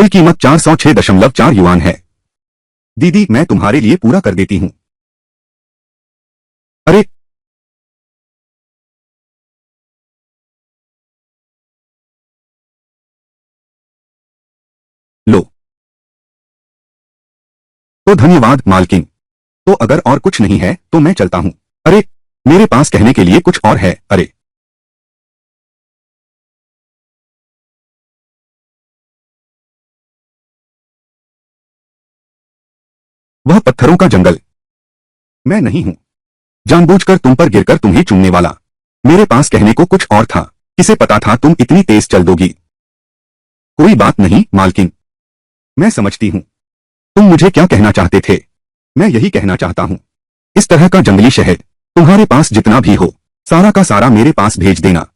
कुल कीमत 406.4 युआन है। दीदी, मैं तुम्हारे लिए पूरा कर देती हूँ। अरे, लो। तो धन्यवाद मालकिन। तो अगर और कुछ नहीं है तो मैं चलता हूँ। अरे, मेरे पास कहने के लिए कुछ और है। अरे, वह पत्थरों का जंगल। मैं नहीं हूँ जानबूझकर तुम पर गिरकर तुम्हें चुनने वाला। मेरे पास कहने को कुछ और था। किसे पता था तुम इतनी तेज चल दोगी। कोई बात नहीं मालकिन, मैं समझती हूँ तुम मुझे क्या कहना चाहते थे। मैं यही कहना चाहता हूँ, इस तरह का जंगली शहद तुम्हारे पास जितना भी हो सारा का सारा मेरे पास भेज देना।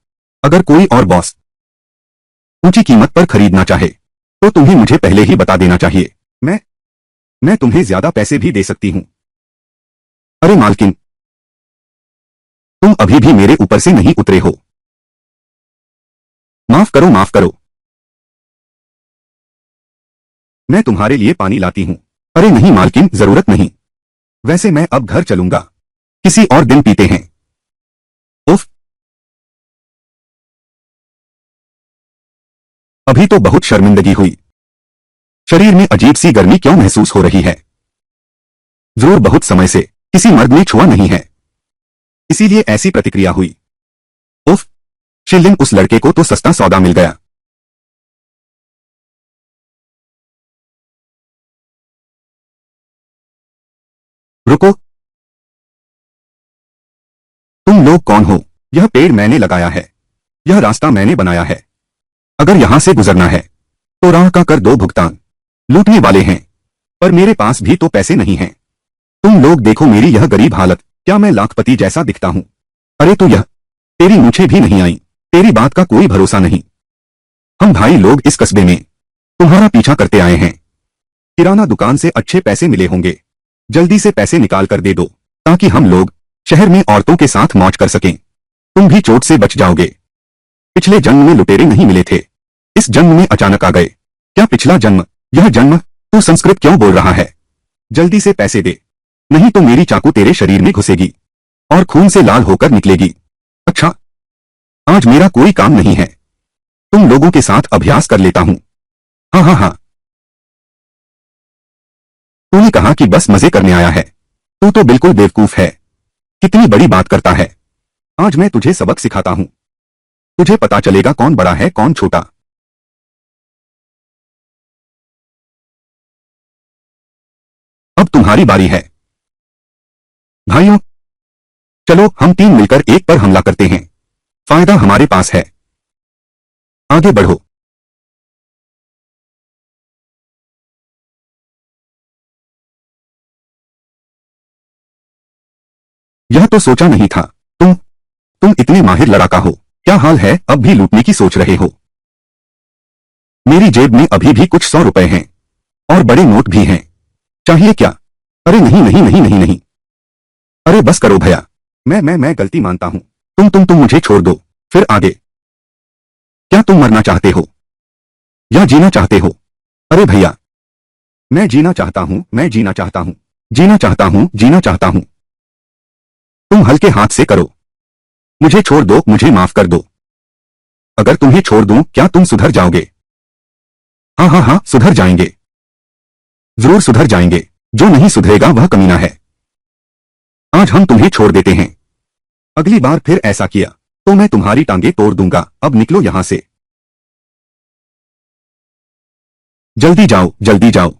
अगर कोई और बॉस ऊंची कीमत पर खरीदना चाहे तो तुम्हें मुझे पहले ही बता देना चाहिए। मैं तुम्हें ज्यादा पैसे भी दे सकती हूँ। अरे मालकिन, तुम अभी भी मेरे ऊपर से नहीं उतरे हो। माफ करो, माफ करो। मैं तुम्हारे लिए पानी लाती हूँ। अरे नहीं मालकिन, जरूरत नहीं। वैसे मैं अब घर चलूंगा, किसी और दिन पीते हैं। उफ, अभी तो बहुत शर्मिंदगी हुई। शरीर में अजीब सी गर्मी क्यों महसूस हो रही है। जरूर बहुत समय से किसी मर्द ने छुआ नहीं है, इसीलिए ऐसी प्रतिक्रिया हुई। उफ, शिलिंग, उस लड़के को तो सस्ता सौदा मिल गया। रुको, तुम लोग कौन हो। यह पेड़ मैंने लगाया है, यह रास्ता मैंने बनाया है। अगर यहां से गुजरना है तो राह का कर दो भुगतान। लूटने वाले हैं, पर मेरे पास भी तो पैसे नहीं हैं। तुम लोग देखो मेरी यह गरीब हालत, क्या मैं लाखपति जैसा दिखता हूं। अरे तू, यह तेरी मूछें भी नहीं आई। तेरी बात का कोई भरोसा नहीं। हम भाई लोग इस कस्बे में तुम्हारा पीछा करते आए हैं। किराना दुकान से अच्छे पैसे मिले होंगे, जल्दी से पैसे निकाल कर दे दो ताकि हम लोग शहर में औरतों के साथ मौज कर सकें। तुम भी चोट से बच जाओगे। पिछले जन्म में लुटेरे नहीं मिले थे, इस जन्म में अचानक आ गए। क्या पिछला जन्म, यह जन्म। तू संस्कृत क्यों बोल रहा है। जल्दी से पैसे दे, नहीं तो मेरी चाकू तेरे शरीर में घुसेगी और खून से लाल होकर निकलेगी। अच्छा, आज मेरा कोई काम नहीं है, तुम लोगों के साथ अभ्यास कर लेता हूं। हाँ हाँ हाँ, तूने कहा कि बस मजे करने आया है। तू तो बिल्कुल बेवकूफ है। कितनी बड़ी बात करता है। आज मैं तुझे सबक सिखाता हूं, तुझे पता चलेगा कौन बड़ा है कौन छोटा। अब तुम्हारी बारी है। भाइयों, चलो हम तीन मिलकर एक पर हमला करते हैं। फायदा हमारे पास है। आगे बढ़ो। यह तो सोचा नहीं था। तुम इतने माहिर लड़ाका हो। क्या हाल है, अब भी लूटने की सोच रहे हो। मेरी जेब में अभी भी कुछ 100 रुपए हैं और बड़े नोट भी हैं। चाहिए क्या। अरे नहीं नहीं नहीं नहीं नहीं। अरे बस करो भैया, मैं गलती मानता हूं। तुम मुझे छोड़ दो, फिर आगे। क्या तुम मरना चाहते हो या जीना चाहते हो। अरे भैया, मैं जीना चाहता हूं, मैं जीना चाहता हूं, जीना चाहता हूं, जीना चाहता हूं। तुम हल्के हाथ से करो, मुझे छोड़ दो, मुझे माफ कर दो। अगर तुम्हें छोड़ दूं क्या तुम सुधर जाओगे। हाँ हाँ हाँ, सुधर जाएंगे, जरूर सुधर जाएंगे। जो नहीं सुधरेगा वह कमीना है। आज हम तुम्हें छोड़ देते हैं, अगली बार फिर ऐसा किया तो मैं तुम्हारी टांगे तोड़ दूंगा। अब निकलो यहां से, जल्दी जाओ, जल्दी जाओ।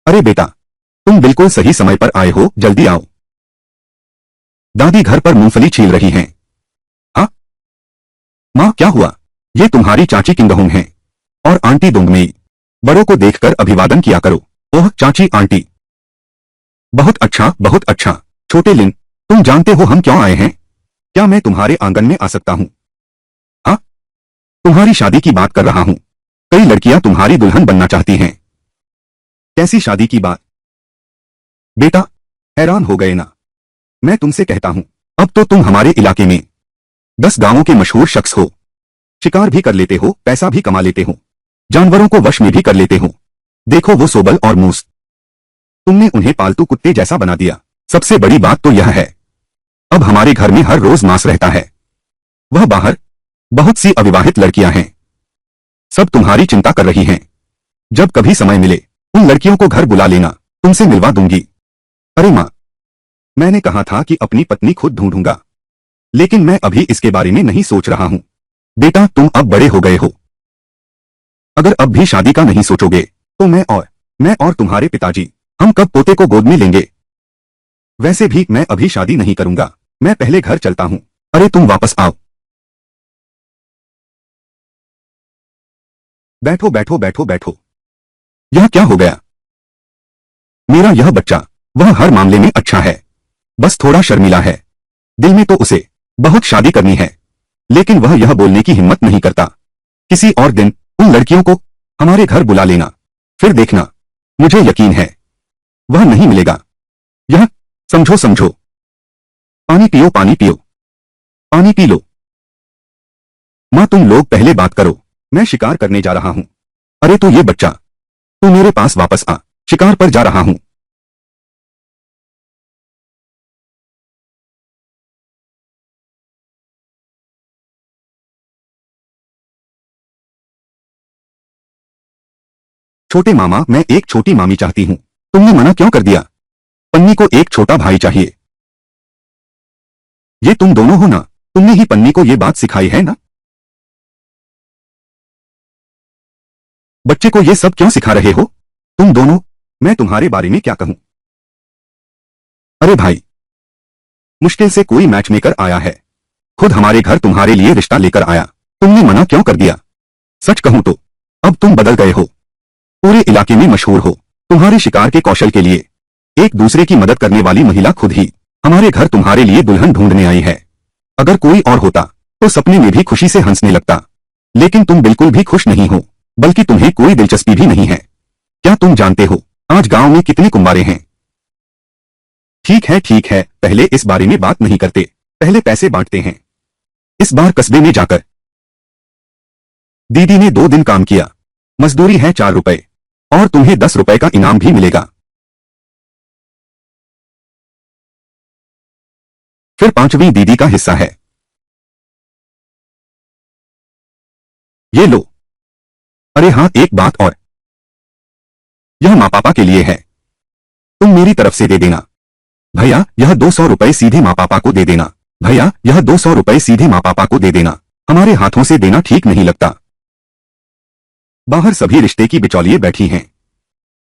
अरे बेटा, तुम बिल्कुल सही समय पर आए हो, जल्दी आओ। दादी घर पर मूंगफली छील रही हैं। हाँ माँ, क्या हुआ। ये तुम्हारी चाची किंगहोंग हैं और आंटी दुंगमेई। बड़ों को देखकर अभिवादन किया करो। ओह चाची, आंटी। बहुत अच्छा, बहुत अच्छा। छोटे लिन, तुम जानते हो हम क्यों आए हैं। क्या मैं तुम्हारे आंगन में आ सकता हूँ। हाँ, तुम्हारी शादी की बात कर रहा हूँ। कई लड़कियां तुम्हारी दुल्हन बनना चाहती हैं। कैसी शादी की बात? बेटा, हैरान हो गए ना? मैं तुमसे कहता हूं, अब तो तुम हमारे इलाके में 10 गांवों के मशहूर शख्स हो। शिकार भी कर लेते हो, पैसा भी कमा लेते हो, जानवरों को वश में भी कर लेते हो। देखो वो सोबल और मूस, तुमने उन्हें पालतू कुत्ते जैसा बना दिया। सबसे बड़ी बात तो यह है, अब हमारे घर में हर रोज मांस रहता है। वह बाहर बहुत सी अविवाहित लड़कियां हैं, सब तुम्हारी चिंता कर रही हैं। जब कभी समय मिले उन लड़कियों को घर बुला लेना, तुमसे मिलवा दूंगी। अरे माँ, मैंने कहा था कि अपनी पत्नी खुद ढूंढूंगा, लेकिन मैं अभी इसके बारे में नहीं सोच रहा हूं। बेटा, तुम अब बड़े हो गए हो। अगर अब भी शादी का नहीं सोचोगे तो मैं और तुम्हारे पिताजी, हम कब पोते को गोद में लेंगे? वैसे भी मैं अभी शादी नहीं करूंगा, मैं पहले घर चलता हूं। अरे तुम वापस आओ। बैठो बैठो बैठो बैठो। यह क्या हो गया? मेरा यह बच्चा, वह हर मामले में अच्छा है, बस थोड़ा शर्मीला है। दिल में तो उसे बहुत शादी करनी है, लेकिन वह यह बोलने की हिम्मत नहीं करता। किसी और दिन उन लड़कियों को हमारे घर बुला लेना, फिर देखना, मुझे यकीन है वह नहीं मिलेगा। यह समझो समझो। पानी पियो पानी पियो, पानी पी लो। माँ, तुम लोग पहले बात करो, मैं शिकार करने जा रहा हूं। अरे तो ये बच्चा, तू मेरे पास वापस आ, शिकार पर जा रहा हूं। छोटे मामा, मैं एक छोटी मामी चाहती हूं। तुमने मना क्यों कर दिया? पन्नी को एक छोटा भाई चाहिए। ये तुम दोनों हो ना? तुमने ही पन्नी को ये बात सिखाई है ना? बच्चे को ये सब क्यों सिखा रहे हो तुम दोनों? मैं तुम्हारे बारे में क्या कहूं? अरे भाई, मुश्किल से कोई मैच मेकर आया है, खुद हमारे घर तुम्हारे लिए रिश्ता लेकर आया, तुमने मना क्यों कर दिया? सच कहूं तो अब तुम बदल गए हो, पूरे इलाके में मशहूर हो तुम्हारे शिकार के कौशल के लिए। एक दूसरे की मदद करने वाली महिला खुद ही हमारे घर तुम्हारे लिए दुल्हन ढूंढने आई है। अगर कोई और होता तो सपने में भी खुशी से हंसने लगता, लेकिन तुम बिल्कुल भी खुश नहीं हो, बल्कि तुम्हें कोई दिलचस्पी भी नहीं है। क्या तुम जानते हो आज गांव में कितने कुंवारे हैं? ठीक है, पहले इस बारे में बात नहीं करते, पहले पैसे बांटते हैं। इस बार कस्बे में जाकर दीदी ने 2 दिन काम किया, मजदूरी है 4 रुपए, और तुम्हें 10 रुपए का इनाम भी मिलेगा। फिर 5वीं दीदी का हिस्सा है, ये लो। अरे हाँ, एक बात और, यह माँ पापा के लिए है, तुम मेरी तरफ से दे देना। भैया, यह 200 रुपए सीधे माँ पापा को दे देना। भैया, यह 200 रुपए सीधे माँ पापा को दे देना, हमारे हाथों से देना ठीक नहीं लगता। बाहर सभी रिश्ते की बिचौलिए बैठी हैं,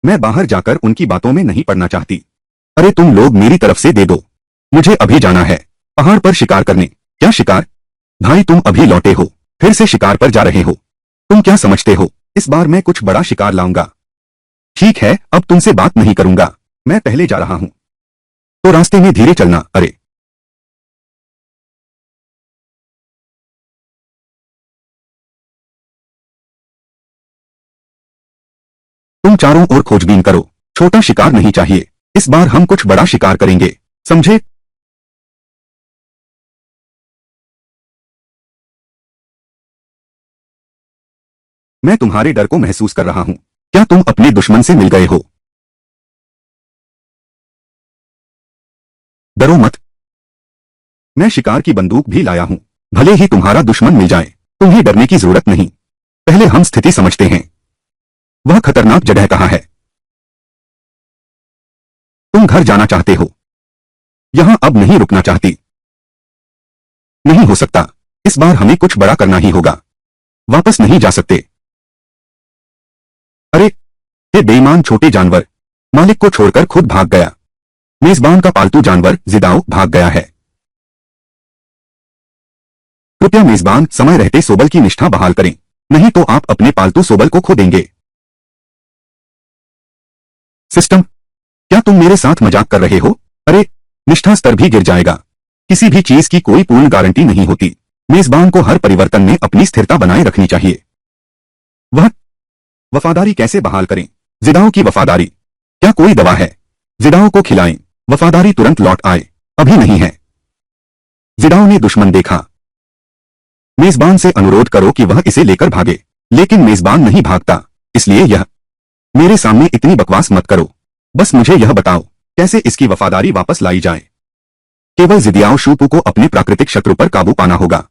मैं बाहर जाकर उनकी बातों में नहीं पड़ना चाहती। अरे तुम लोग मेरी तरफ से दे दो, मुझे अभी जाना है पहाड़ पर शिकार करने। क्या शिकार? भाई, तुम अभी लौटे हो, फिर से शिकार पर जा रहे हो? तुम क्या समझते हो इस बार मैं कुछ बड़ा शिकार लाऊंगा? ठीक है, अब तुमसे बात नहीं करूंगा, मैं पहले जा रहा हूं, तो रास्ते में धीरे चलना। अरे तुम चारों ओर खोजबीन करो, छोटा शिकार नहीं चाहिए, इस बार हम कुछ बड़ा शिकार करेंगे, समझे? मैं तुम्हारे डर को महसूस कर रहा हूं, क्या तुम अपने दुश्मन से मिल गए हो? डरो मत, मैं शिकार की बंदूक भी लाया हूं, भले ही तुम्हारा दुश्मन मिल जाए, तुम्हें डरने की जरूरत नहीं। पहले हम स्थिति समझते हैं, वह खतरनाक जगह कहां है? तुम घर जाना चाहते हो, यहां अब नहीं रुकना चाहती? नहीं हो सकता, इस बार हमें कुछ बड़ा करना ही होगा, वापस नहीं जा सकते। अरे ये बेईमान छोटे जानवर, मालिक को छोड़कर खुद भाग गया। मेजबान का पालतू जानवर जिदाओ भाग गया है। कृपया मेजबान समय रहते सोबल की निष्ठा बहाल करें, नहीं तो आप अपने पालतू सोबल को खो देंगे। सिस्टम, क्या तुम मेरे साथ मजाक कर रहे हो? अरे निष्ठा स्तर भी गिर जाएगा, किसी भी चीज की कोई पूर्ण गारंटी नहीं होती, मेजबान को हर परिवर्तन में अपनी स्थिरता बनाए रखनी चाहिए। वह वफादारी कैसे बहाल करें? जिदाओ की वफादारी। क्या कोई दवा है? जिदाओ को खिलाएं। वफादारी तुरंत लौट आए। अभी नहीं है। जिदाओ ने दुश्मन देखा। मेजबान से अनुरोध करो कि वह इसे लेकर भागे, लेकिन मेजबान नहीं भागता, इसलिए यह मेरे सामने इतनी बकवास मत करो। बस मुझे यह बताओ कैसे इसकी वफादारी वापस लाई जाए। केवल जिदियाओ शूपू को अपने प्राकृतिक शत्रु पर काबू पाना होगा।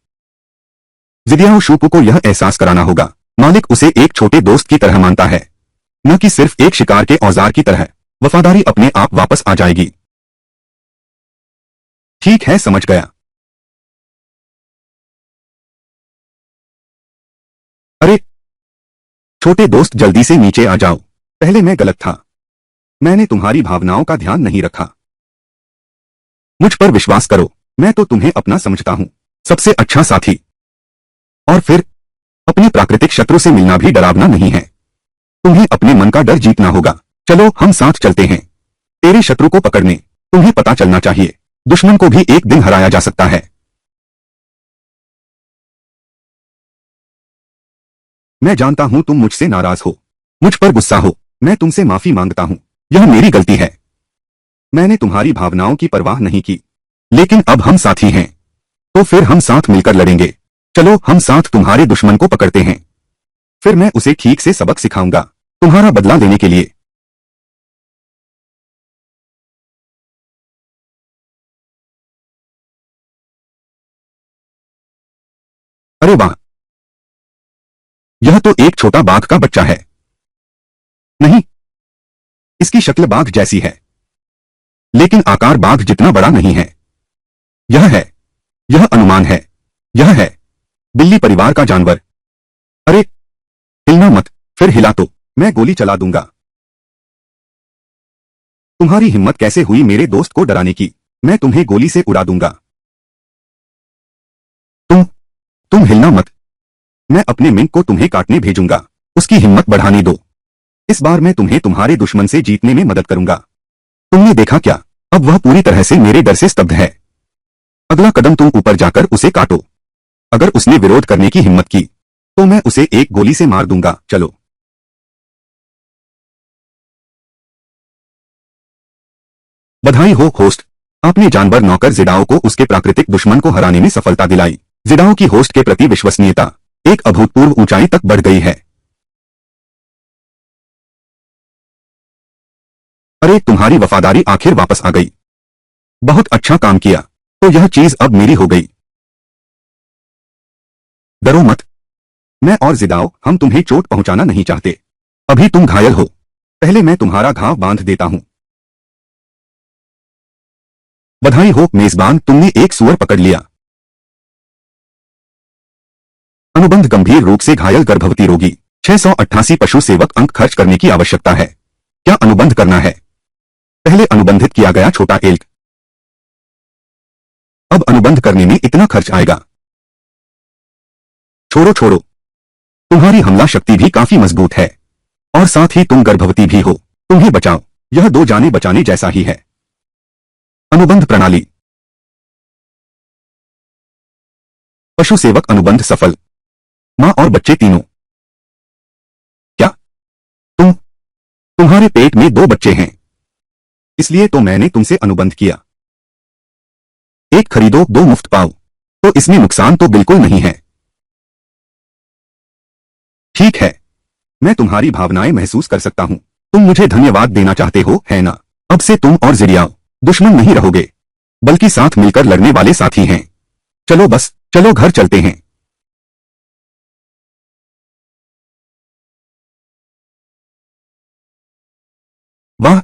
जिदियाओ शूपू को यह एहसास कराना होगा मालिक उसे एक छोटे दोस्त की तरह मानता है, न कि सिर्फ एक शिकार के औजार की तरह। वफादारी अपने आप वापस आ जाएगी। ठीक है, समझ गया। अरे छोटे दोस्त, जल्दी से नीचे आ जाओ। पहले मैं गलत था। मैंने तुम्हारी भावनाओं का ध्यान नहीं रखा। मुझ पर विश्वास करो, मैं तो तुम्हें अपना समझता हूं, सबसे अच्छा साथी। और फिर अपने प्राकृतिक शत्रु से मिलना भी डरावना नहीं है। तुम्हें अपने मन का डर जीतना होगा। चलो हम साथ चलते हैं तेरे शत्रु को पकड़ने। तुम्हें पता चलना चाहिए, दुश्मन को भी एक दिन हराया जा सकता है। मैं जानता हूं तुम मुझसे नाराज हो, मुझ पर गुस्सा हो। मैं तुमसे माफी मांगता हूं, यह मेरी गलती है। मैंने तुम्हारी भावनाओं की परवाह नहीं की, लेकिन अब हम साथी हैं, तो फिर हम साथ मिलकर लड़ेंगे। चलो हम साथ तुम्हारे दुश्मन को पकड़ते हैं, फिर मैं उसे ठीक से सबक सिखाऊंगा तुम्हारा बदला लेने के लिए। अरे वाह, यह तो एक छोटा बाघ का बच्चा है। नहीं, इसकी शक्ल बाघ जैसी है, लेकिन आकार बाघ जितना बड़ा नहीं है। यह है, यह अनुमान है, यह है बिल्ली परिवार का जानवर। अरे हिलना मत, फिर हिला तो मैं गोली चला दूंगा। तुम्हारी हिम्मत कैसे हुई मेरे दोस्त को डराने की? मैं तुम्हें गोली से उड़ा दूंगा। तुम तुम हिलना मत। मैं अपने मिंक को तुम्हें काटने भेजूंगा। उसकी हिम्मत बढ़ाने दो। इस बार मैं तुम्हें तुम्हारे दुश्मन से जीतने में मदद करूंगा। तुमने देखा क्या? अब वह पूरी तरह से मेरे डर से स्तब्ध है। अगला कदम तुम ऊपर जाकर उसे काटो। अगर उसने विरोध करने की हिम्मत की तो मैं उसे एक गोली से मार दूंगा। चलो। बधाई हो होस्ट, आपने जानवर नौकर जिडाओ को उसके प्राकृतिक दुश्मन को हराने में सफलता दिलाई। जिडाओ की होस्ट के प्रति विश्वसनीयता एक अभूतपूर्व ऊंचाई तक बढ़ गई है। अरे तुम्हारी वफादारी आखिर वापस आ गई। बहुत अच्छा काम किया। तो यह चीज अब मेरी हो गई। डरो मत, मैं और जिदाओ हम तुम्हें चोट पहुंचाना नहीं चाहते। अभी तुम घायल हो, पहले मैं तुम्हारा घाव बांध देता हूं। बधाई हो मेजबान, तुमने एक सुअर पकड़ लिया। अनुबंध गंभीर रूप से घायल गर्भवती रोगी। 688 पशु सेवक अंक खर्च करने की आवश्यकता है। क्या अनुबंध करना है? पहले अनुबंधित किया गया छोटा एल्क, अब अनुबंध करने में इतना खर्च आएगा। छोड़ो छोड़ो, तुम्हारी हमला शक्ति भी काफी मजबूत है, और साथ ही तुम गर्भवती भी हो। तुम्हें बचाओ, यह दो जाने बचाने जैसा ही है। अनुबंध प्रणाली। पशु सेवक अनुबंध सफल। मां और बच्चे तीनों। क्या तुम तुम्हारे पेट में दो बच्चे हैं, इसलिए तो मैंने तुमसे अनुबंध किया। एक खरीदो दो मुफ्त पाओ, तो इसमें नुकसान तो बिल्कुल नहीं है। ठीक है, मैं तुम्हारी भावनाएं महसूस कर सकता हूं। तुम मुझे धन्यवाद देना चाहते हो, है ना? अब से तुम और जिडियाओ दुश्मन नहीं रहोगे, बल्कि साथ मिलकर लड़ने वाले साथी हैं। चलो बस, चलो घर चलते हैं। वाह,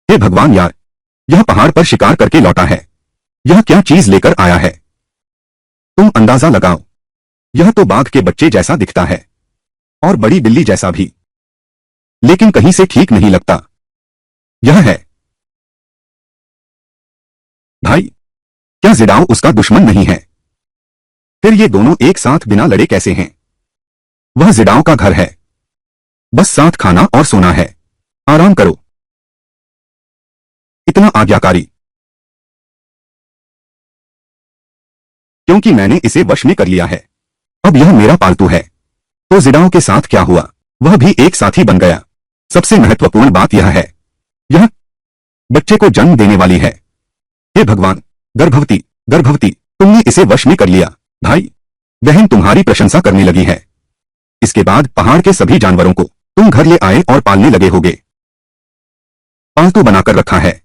हे भगवान यार, यह पहाड़ पर शिकार करके लौटा है। यह क्या चीज लेकर आया है? तुम अंदाजा लगाओ, यह तो बाघ के बच्चे जैसा दिखता है, और बड़ी बिल्ली जैसा भी, लेकिन कहीं से ठीक नहीं लगता। यह है भाई, क्या जिडाओ उसका दुश्मन नहीं है? फिर ये दोनों एक साथ बिना लड़े कैसे हैं? वह जिडाओ का घर है, बस साथ खाना और सोना है। आराम करो। इतना आज्ञाकारी, क्योंकि मैंने इसे वश में कर लिया है। अब यह मेरा पालतू है। तो जिडाओ के साथ क्या हुआ? वह भी एक साथी बन गया। सबसे महत्वपूर्ण बात यह है, यह बच्चे को जन्म देने वाली है। हे भगवान, गर्भवती गर्भवती, तुमने इसे वश में कर लिया। भाई बहन तुम्हारी प्रशंसा करने लगी है। इसके बाद पहाड़ के सभी जानवरों को तुम घर ले आए और पालने लगे होगे। पालतू बनाकर रखा है,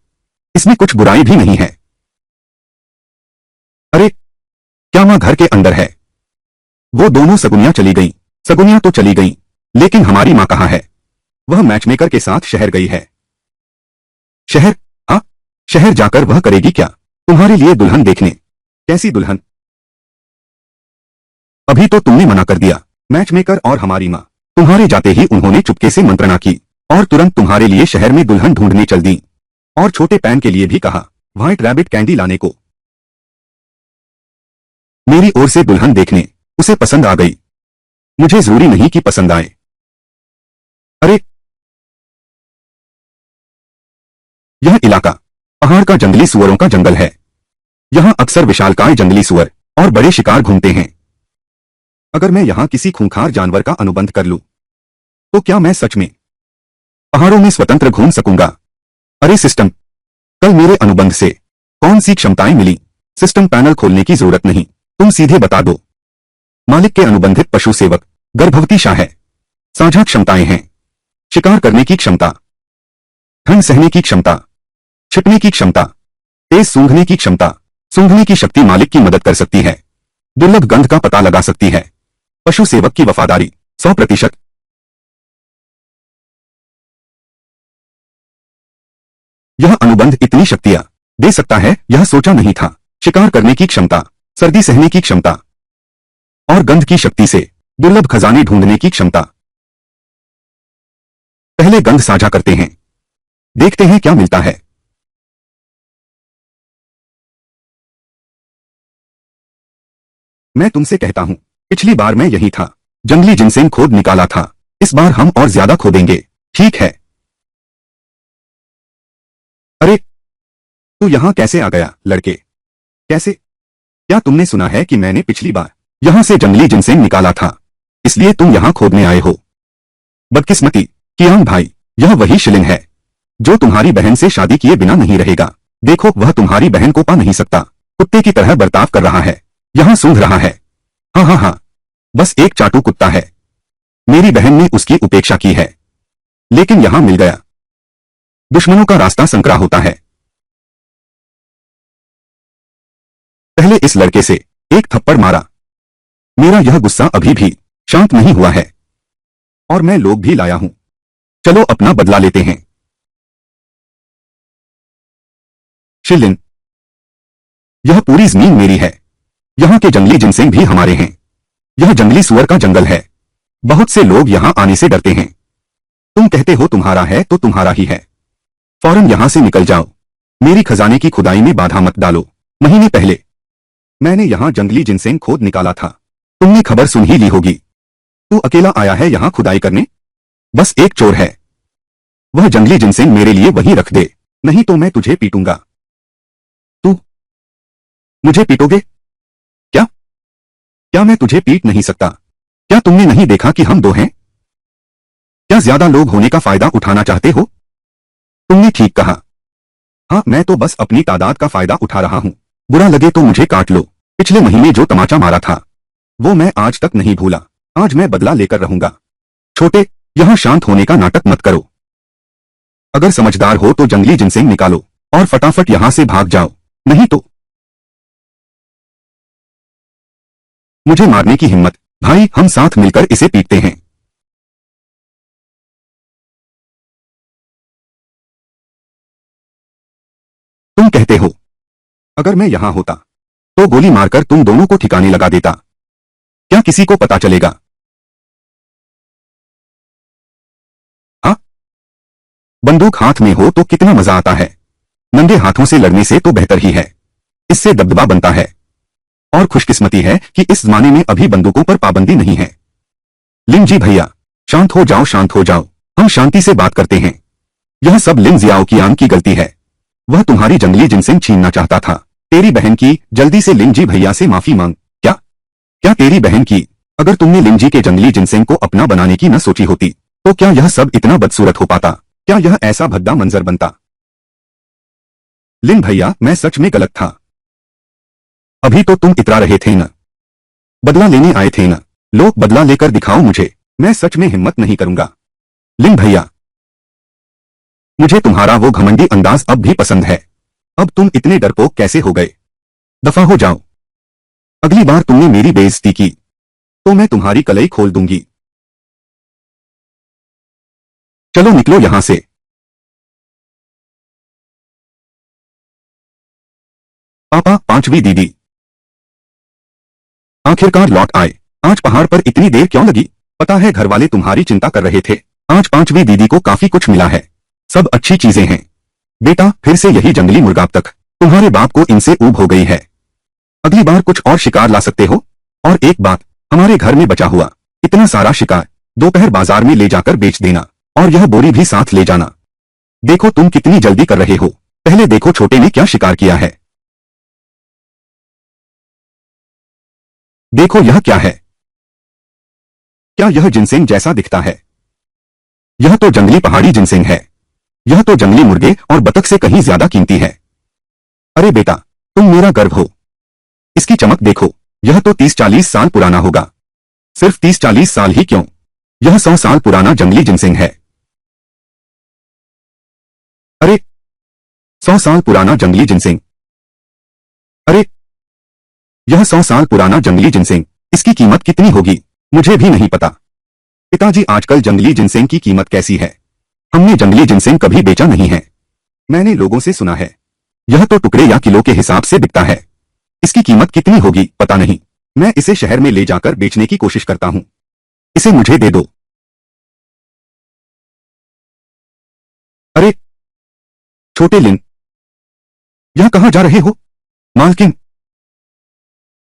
इसमें कुछ बुराई भी नहीं है। अरे क्या मां घर के अंदर है? वो दोनों सगुनियां चली गईं। सगुनियां तो चली गईं, लेकिन हमारी मां कहाँ है? वह मैचमेकर के साथ शहर गई है। शहर? हाँ, शहर जाकर वह करेगी क्या? तुम्हारे लिए दुल्हन देखने। कैसी दुल्हन? अभी तो तुमने मना कर दिया। मैचमेकर और हमारी मां, तुम्हारे जाते ही उन्होंने चुपके से मंत्रणा की और तुरंत तुम्हारे लिए शहर में दुल्हन ढूंढने चल दी। और छोटे पैन के लिए भी कहा व्हाइट रैबिट कैंडी लाने को। मेरी ओर से दुल्हन देखने उसे पसंद आ गई। मुझे जरूरी नहीं कि पसंद आए। अरे यह इलाका पहाड़ का जंगली सुअरों का जंगल है। यहां अक्सर विशालकाय जंगली सुअर और बड़े शिकार घूमते हैं। अगर मैं यहां किसी खूंखार जानवर का अनुबंध कर लूं, तो क्या मैं सच में पहाड़ों में स्वतंत्र घूम सकूंगा? अरे सिस्टम, कल मेरे अनुबंध से कौन सी क्षमताएं मिली? सिस्टम पैनल खोलने की जरूरत नहीं, तुम सीधे बता दो। मालिक के अनुबंधित पशु सेवक गर्भवती शाह है। साझा क्षमताएं हैं शिकार करने की क्षमता, ठंड सहने की क्षमता, छिपने की क्षमता, तेज सूंघने की क्षमता। सूंघने की शक्ति मालिक की मदद कर सकती है। दुर्लभ गंध का पता लगा सकती है। पशु सेवक की वफादारी 100%। यह अनुबंध इतनी शक्तियां दे सकता है, यह सोचा नहीं था। शिकार करने की क्षमता, सर्दी सहने की क्षमता और गंध की शक्ति से दुर्लभ खजाने ढूंढने की क्षमता। पहले गंध साझा करते हैं, देखते हैं क्या मिलता है। मैं तुमसे कहता हूं, पिछली बार मैं यही था, जंगली जिनसेन खोद निकाला था। इस बार हम और ज्यादा खोदेंगे, ठीक है? अरे तू यहां कैसे आ गया लड़के? कैसे? क्या तुमने सुना है कि मैंने पिछली बार यहां से जंगली जिनसेन निकाला था, इसलिए तुम यहां खोदने आए हो? बदकिस्मती कियांग भाई, यह वही शिलिंग है जो तुम्हारी बहन से शादी किए बिना नहीं रहेगा। देखो, वह तुम्हारी बहन को पा नहीं सकता, कुत्ते की तरह बर्ताव कर रहा है, यहां सूंघ रहा है। हाँ हाँ हाँ, बस एक चाटू कुत्ता है। मेरी बहन ने उसकी उपेक्षा की है, लेकिन यहां मिल गया। दुश्मनों का रास्ता संकरा होता है। पहले इस लड़के से एक थप्पड़ मारा। मेरा यह गुस्सा अभी भी शांत नहीं हुआ है और मैं लोग भी लाया हूं। चलो अपना बदला लेते हैं। शिलिन, यह पूरी जमीन मेरी है। यहां के जंगली जिनसेन भी हमारे हैं। यह जंगली सुअर का जंगल है। बहुत से लोग यहां आने से डरते हैं। तुम कहते हो तुम्हारा है तो तुम्हारा ही है। फौरन यहां से निकल जाओ। मेरी खजाने की खुदाई में बाधा मत डालो। महीने पहले मैंने यहां जंगली जिनसेन खोद निकाला था, तुमने खबर सुन ही ली होगी। तू अकेला आया है यहां खुदाई करने? बस एक चोर है, वह जंगली जिनसेन मेरे लिए वहीं रख दे, नहीं तो मैं तुझे पीटूंगा। तू मुझे पीटोगे? क्या? क्या मैं तुझे पीट नहीं सकता? क्या तुमने नहीं देखा कि हम दो हैं? क्या ज्यादा लोग होने का फायदा उठाना चाहते हो? तुमने ठीक कहा। हाँ, मैं तो बस अपनी तादाद का फायदा उठा रहा हूं। बुरा लगे तो मुझे काट लो। पिछले महीने जो तमाचा मारा था, वो मैं आज तक नहीं भूला। आज मैं बदला लेकर रहूंगा। छोटे, यहां शांत होने का नाटक मत करो। अगर समझदार हो तो जंगली जिनसेन निकालो और फटाफट यहां से भाग जाओ, नहीं तो मुझे मारने की हिम्मत। भाई, हम साथ मिलकर इसे पीटते हैं। तुम कहते हो अगर मैं यहां होता तो गोली मारकर तुम दोनों को ठिकाने लगा देता। क्या किसी को पता चलेगा? हाँ, बंदूक हाथ में हो तो कितना मजा आता है। नंगे हाथों से लड़ने से तो बेहतर ही है, इससे दबदबा बनता है। और खुशकिस्मती है कि इस जमाने में अभी बंदूकों पर पाबंदी नहीं है। लिन जी भैया, शांत हो जाओ, शांत हो जाओ। हम शांति से बात करते हैं। यह सब लिन जियाओ कियांग की गलती है। वह तुम्हारी जंगली जिनसेन छीनना चाहता था। तेरी बहन की, जल्दी से लिन जी भैया से माफी मांग। क्या? क्या तेरी बहन की? अगर तुमने लिन जी के जंगली जिनसेंग को अपना बनाने की न सोची होती तो क्या यह सब इतना बदसूरत हो पाता? क्या यह ऐसा भद्दा मंजर बनता? लिन भैया, मैं सच में गलत था। अभी तो तुम इतरा रहे थे न, बदला लेने आए थे न। लो, बदला लेकर दिखाओ मुझे। मैं सच में हिम्मत नहीं करूंगा। लिन भैया, मुझे तुम्हारा वो घमंडी अंदाज अब भी पसंद है। अब तुम इतने डरपोक कैसे हो गए? दफा हो जाओ। अगली बार तुमने मेरी बेइज्जती की तो मैं तुम्हारी कलई खोल दूंगी। चलो निकलो यहां से। पापा, पांचवी दीदी आखिरकार लौट आए। आज पहाड़ पर इतनी देर क्यों लगी? पता है घर वाले तुम्हारी चिंता कर रहे थे। आज पांचवी दीदी को काफी कुछ मिला है। सब अच्छी चीजें हैं। बेटा, फिर से यही जंगली मुर्गा तक तुम्हारे बाप को इनसे ऊब हो गई है। अगली बार कुछ और शिकार ला सकते हो। और एक बात, हमारे घर में बचा हुआ इतना सारा शिकार दोपहर बाजार में ले जाकर बेच देना, और यह बोरी भी साथ ले जाना। देखो तुम कितनी जल्दी कर रहे हो। पहले देखो छोटे ने क्या शिकार किया है। देखो यह क्या है? क्या यह जिनसेंग जैसा दिखता है? यह तो जंगली पहाड़ी जिनसेंग है। यह तो जंगली मुर्गे और बतख से कहीं ज्यादा कीमती है। अरे बेटा, तुम मेरा गर्व हो। इसकी चमक देखो। यह तो 30-40 साल पुराना होगा। सिर्फ 30-40 साल ही क्यों, यह 100 साल पुराना जंगली जिनसेंग है। अरे, 100 साल पुराना जंगली जिनसेंग। अरे, यह 100 साल पुराना जंगली जिनसेंग। इसकी कीमत कितनी होगी? मुझे भी नहीं पता। पिताजी, आजकल जंगली जिनसेंग की कीमत कैसी है? हमने जंगली जिनसेंग कभी बेचा नहीं है। मैंने लोगों से सुना है यह तो टुकड़े या किलो के हिसाब से बिकता है। इसकी कीमत कितनी होगी पता नहीं। मैं इसे शहर में ले जाकर बेचने की कोशिश करता हूं। इसे मुझे दे दो। अरे छोटे लिन, यह कहां जा रहे हो? मालकिन,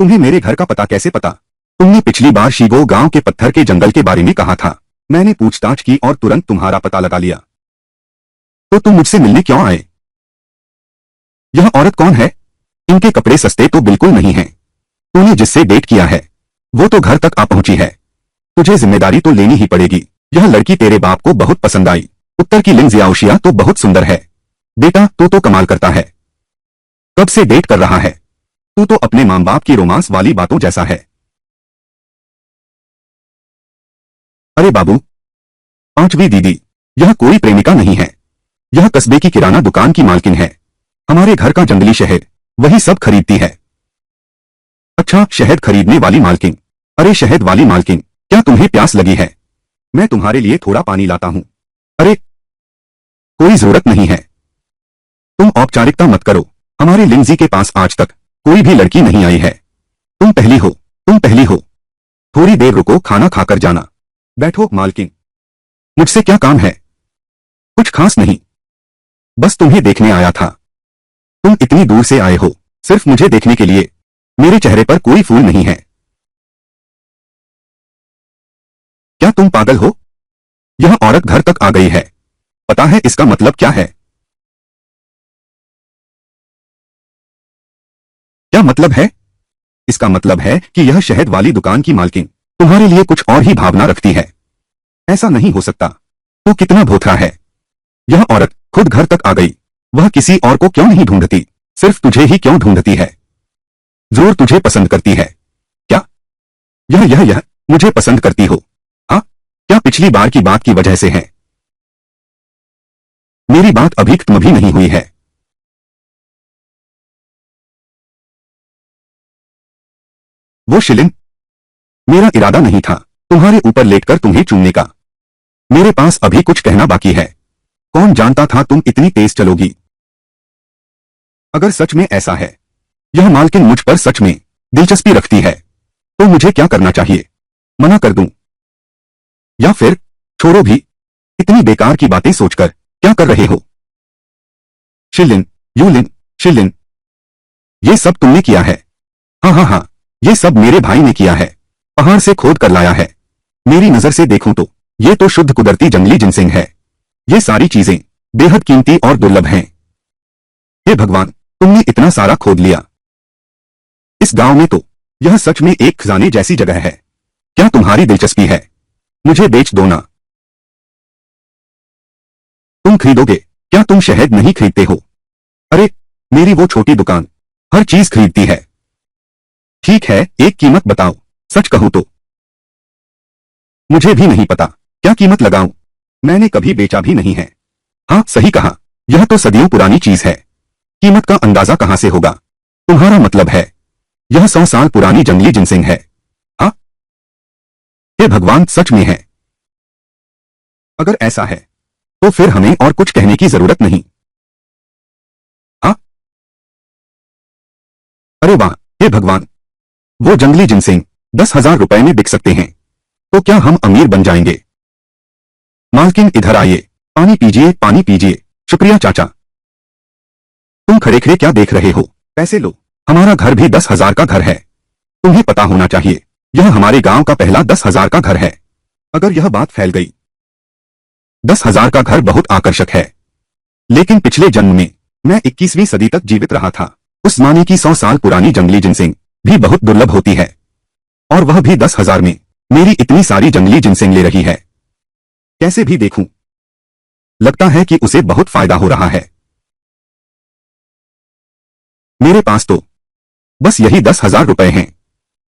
तुम्हें मेरे घर का पता कैसे पता? तुमने पिछली बार शीगो गांव के पत्थर के जंगल के बारे में कहा था। मैंने पूछताछ की और तुरंत तुम्हारा पता लगा लिया। तो तुम मुझसे मिलने क्यों आए? यह औरत कौन है? इनके कपड़े सस्ते तो बिल्कुल नहीं हैं। तूने जिससे डेट किया है वो तो घर तक आ पहुंची है। तुझे जिम्मेदारी तो लेनी ही पड़ेगी। यह लड़की तेरे बाप को बहुत पसंद आई। उत्तर की लिन जियाओशिया तो बहुत सुंदर है। बेटा, तू तो कमाल करता है। कब से डेट कर रहा है? तू तो अपने मां बाप की रोमांस वाली बातों जैसा है। अरे बाबू, पांचवी दीदी, यह कोई प्रेमिका नहीं है। यह कस्बे की किराना दुकान की मालकिन है। हमारे घर का जंगली शहद वही सब खरीदती है। अच्छा, शहद खरीदने वाली मालकिन। अरे शहद वाली मालकिन, क्या तुम्हें प्यास लगी है? मैं तुम्हारे लिए थोड़ा पानी लाता हूं। अरे, कोई जरूरत नहीं है। तुम औपचारिकता मत करो। हमारे लिंजी के पास आज तक कोई भी लड़की नहीं आई है। तुम पहली हो। तुम पहली हो। थोड़ी देर रुको, खाना खाकर जाना। बैठो मालकिन। मुझसे क्या काम है? कुछ खास नहीं, बस तुम्हें देखने आया था। तुम इतनी दूर से आए हो सिर्फ मुझे देखने के लिए? मेरे चेहरे पर कोई फूल नहीं है। क्या तुम पागल हो? यह औरत घर तक आ गई है। पता है इसका मतलब क्या है? क्या मतलब है? इसका मतलब है कि यह शहद वाली दुकान की मालकिन तुम्हारे लिए कुछ और ही भावना रखती है। ऐसा नहीं हो सकता। तो कितना भोथरा है। यह औरत खुद घर तक आ गई। वह किसी और को क्यों नहीं ढूंढती, सिर्फ तुझे ही क्यों ढूंढती है? जरूर तुझे पसंद करती है। क्या? यह मुझे पसंद करती हो? हाँ, क्या पिछली बार की बात की वजह से है? मेरी बात अभी खत्म भी नहीं हुई है। वो शिलिन, मेरा इरादा नहीं था तुम्हारे ऊपर लेटकर तुम्हें चूमने का। मेरे पास अभी कुछ कहना बाकी है। कौन जानता था तुम इतनी तेज चलोगी। अगर सच में ऐसा है, यह मालकिन मुझ पर सच में दिलचस्पी रखती है, तो मुझे क्या करना चाहिए? मना कर दूं? या फिर छोड़ो भी? इतनी बेकार की बातें सोचकर क्या कर रहे हो? शिलिन, यूलिन, शिलिन, ये सब तुमने किया है? हाँ हाँ हाँ, ये सब मेरे भाई ने किया है। पहाड़ से खोद कर लाया है। मेरी नजर से देखूं तो ये तो शुद्ध कुदरती जंगली जिनसेंग है। ये सारी चीजें बेहद कीमती और दुर्लभ हैं। हे भगवान, तुमने इतना सारा खोद लिया। इस गांव में तो यह सच में एक खजाने जैसी जगह है। क्या तुम्हारी दिलचस्पी है? मुझे बेच दो ना। तुम खरीदोगे? क्या तुम शहद नहीं खरीदते हो? अरे, मेरी वो छोटी दुकान हर चीज खरीदती है। ठीक है, एक कीमत बताओ। सच कहूं तो मुझे भी नहीं पता क्या कीमत लगाऊं। मैंने कभी बेचा भी नहीं है। हाँ, सही कहा। यह तो सदियों पुरानी चीज है। कीमत का अंदाजा कहां से होगा? तुम्हारा मतलब है यह 100 साल पुरानी जंगली जिनसिंग है? हाँ? हे भगवान, सच में है? अगर ऐसा है तो फिर हमें और कुछ कहने की जरूरत नहीं। हाँ? अरे वाह, हे भगवान, वो जंगली जिनसिंग 10,000 रुपए में बिक सकते हैं। तो क्या हम अमीर बन जाएंगे? मालकिन, इधर आइए। पानी पीजिए, पानी पीजिए। शुक्रिया चाचा। तुम खड़े खड़े क्या देख रहे हो? पैसे लो। हमारा घर भी 10,000 का घर है। तुम्हें पता होना चाहिए यह हमारे गांव का पहला 10,000 का घर है। अगर यह बात फैल गई। 10,000 का घर बहुत आकर्षक है। लेकिन पिछले जन्म में मैं 21वीं सदी तक जीवित रहा था। उस जमाने की 100 साल पुरानी जंगली जिनसिंग भी बहुत दुर्लभ होती है। और वह भी 10,000 में। मेरी इतनी सारी जंगली जिनसिंग ले रही है। कैसे भी देखूं, लगता है कि उसे बहुत फायदा हो रहा है। मेरे पास तो बस यही 10,000 रुपए हैं।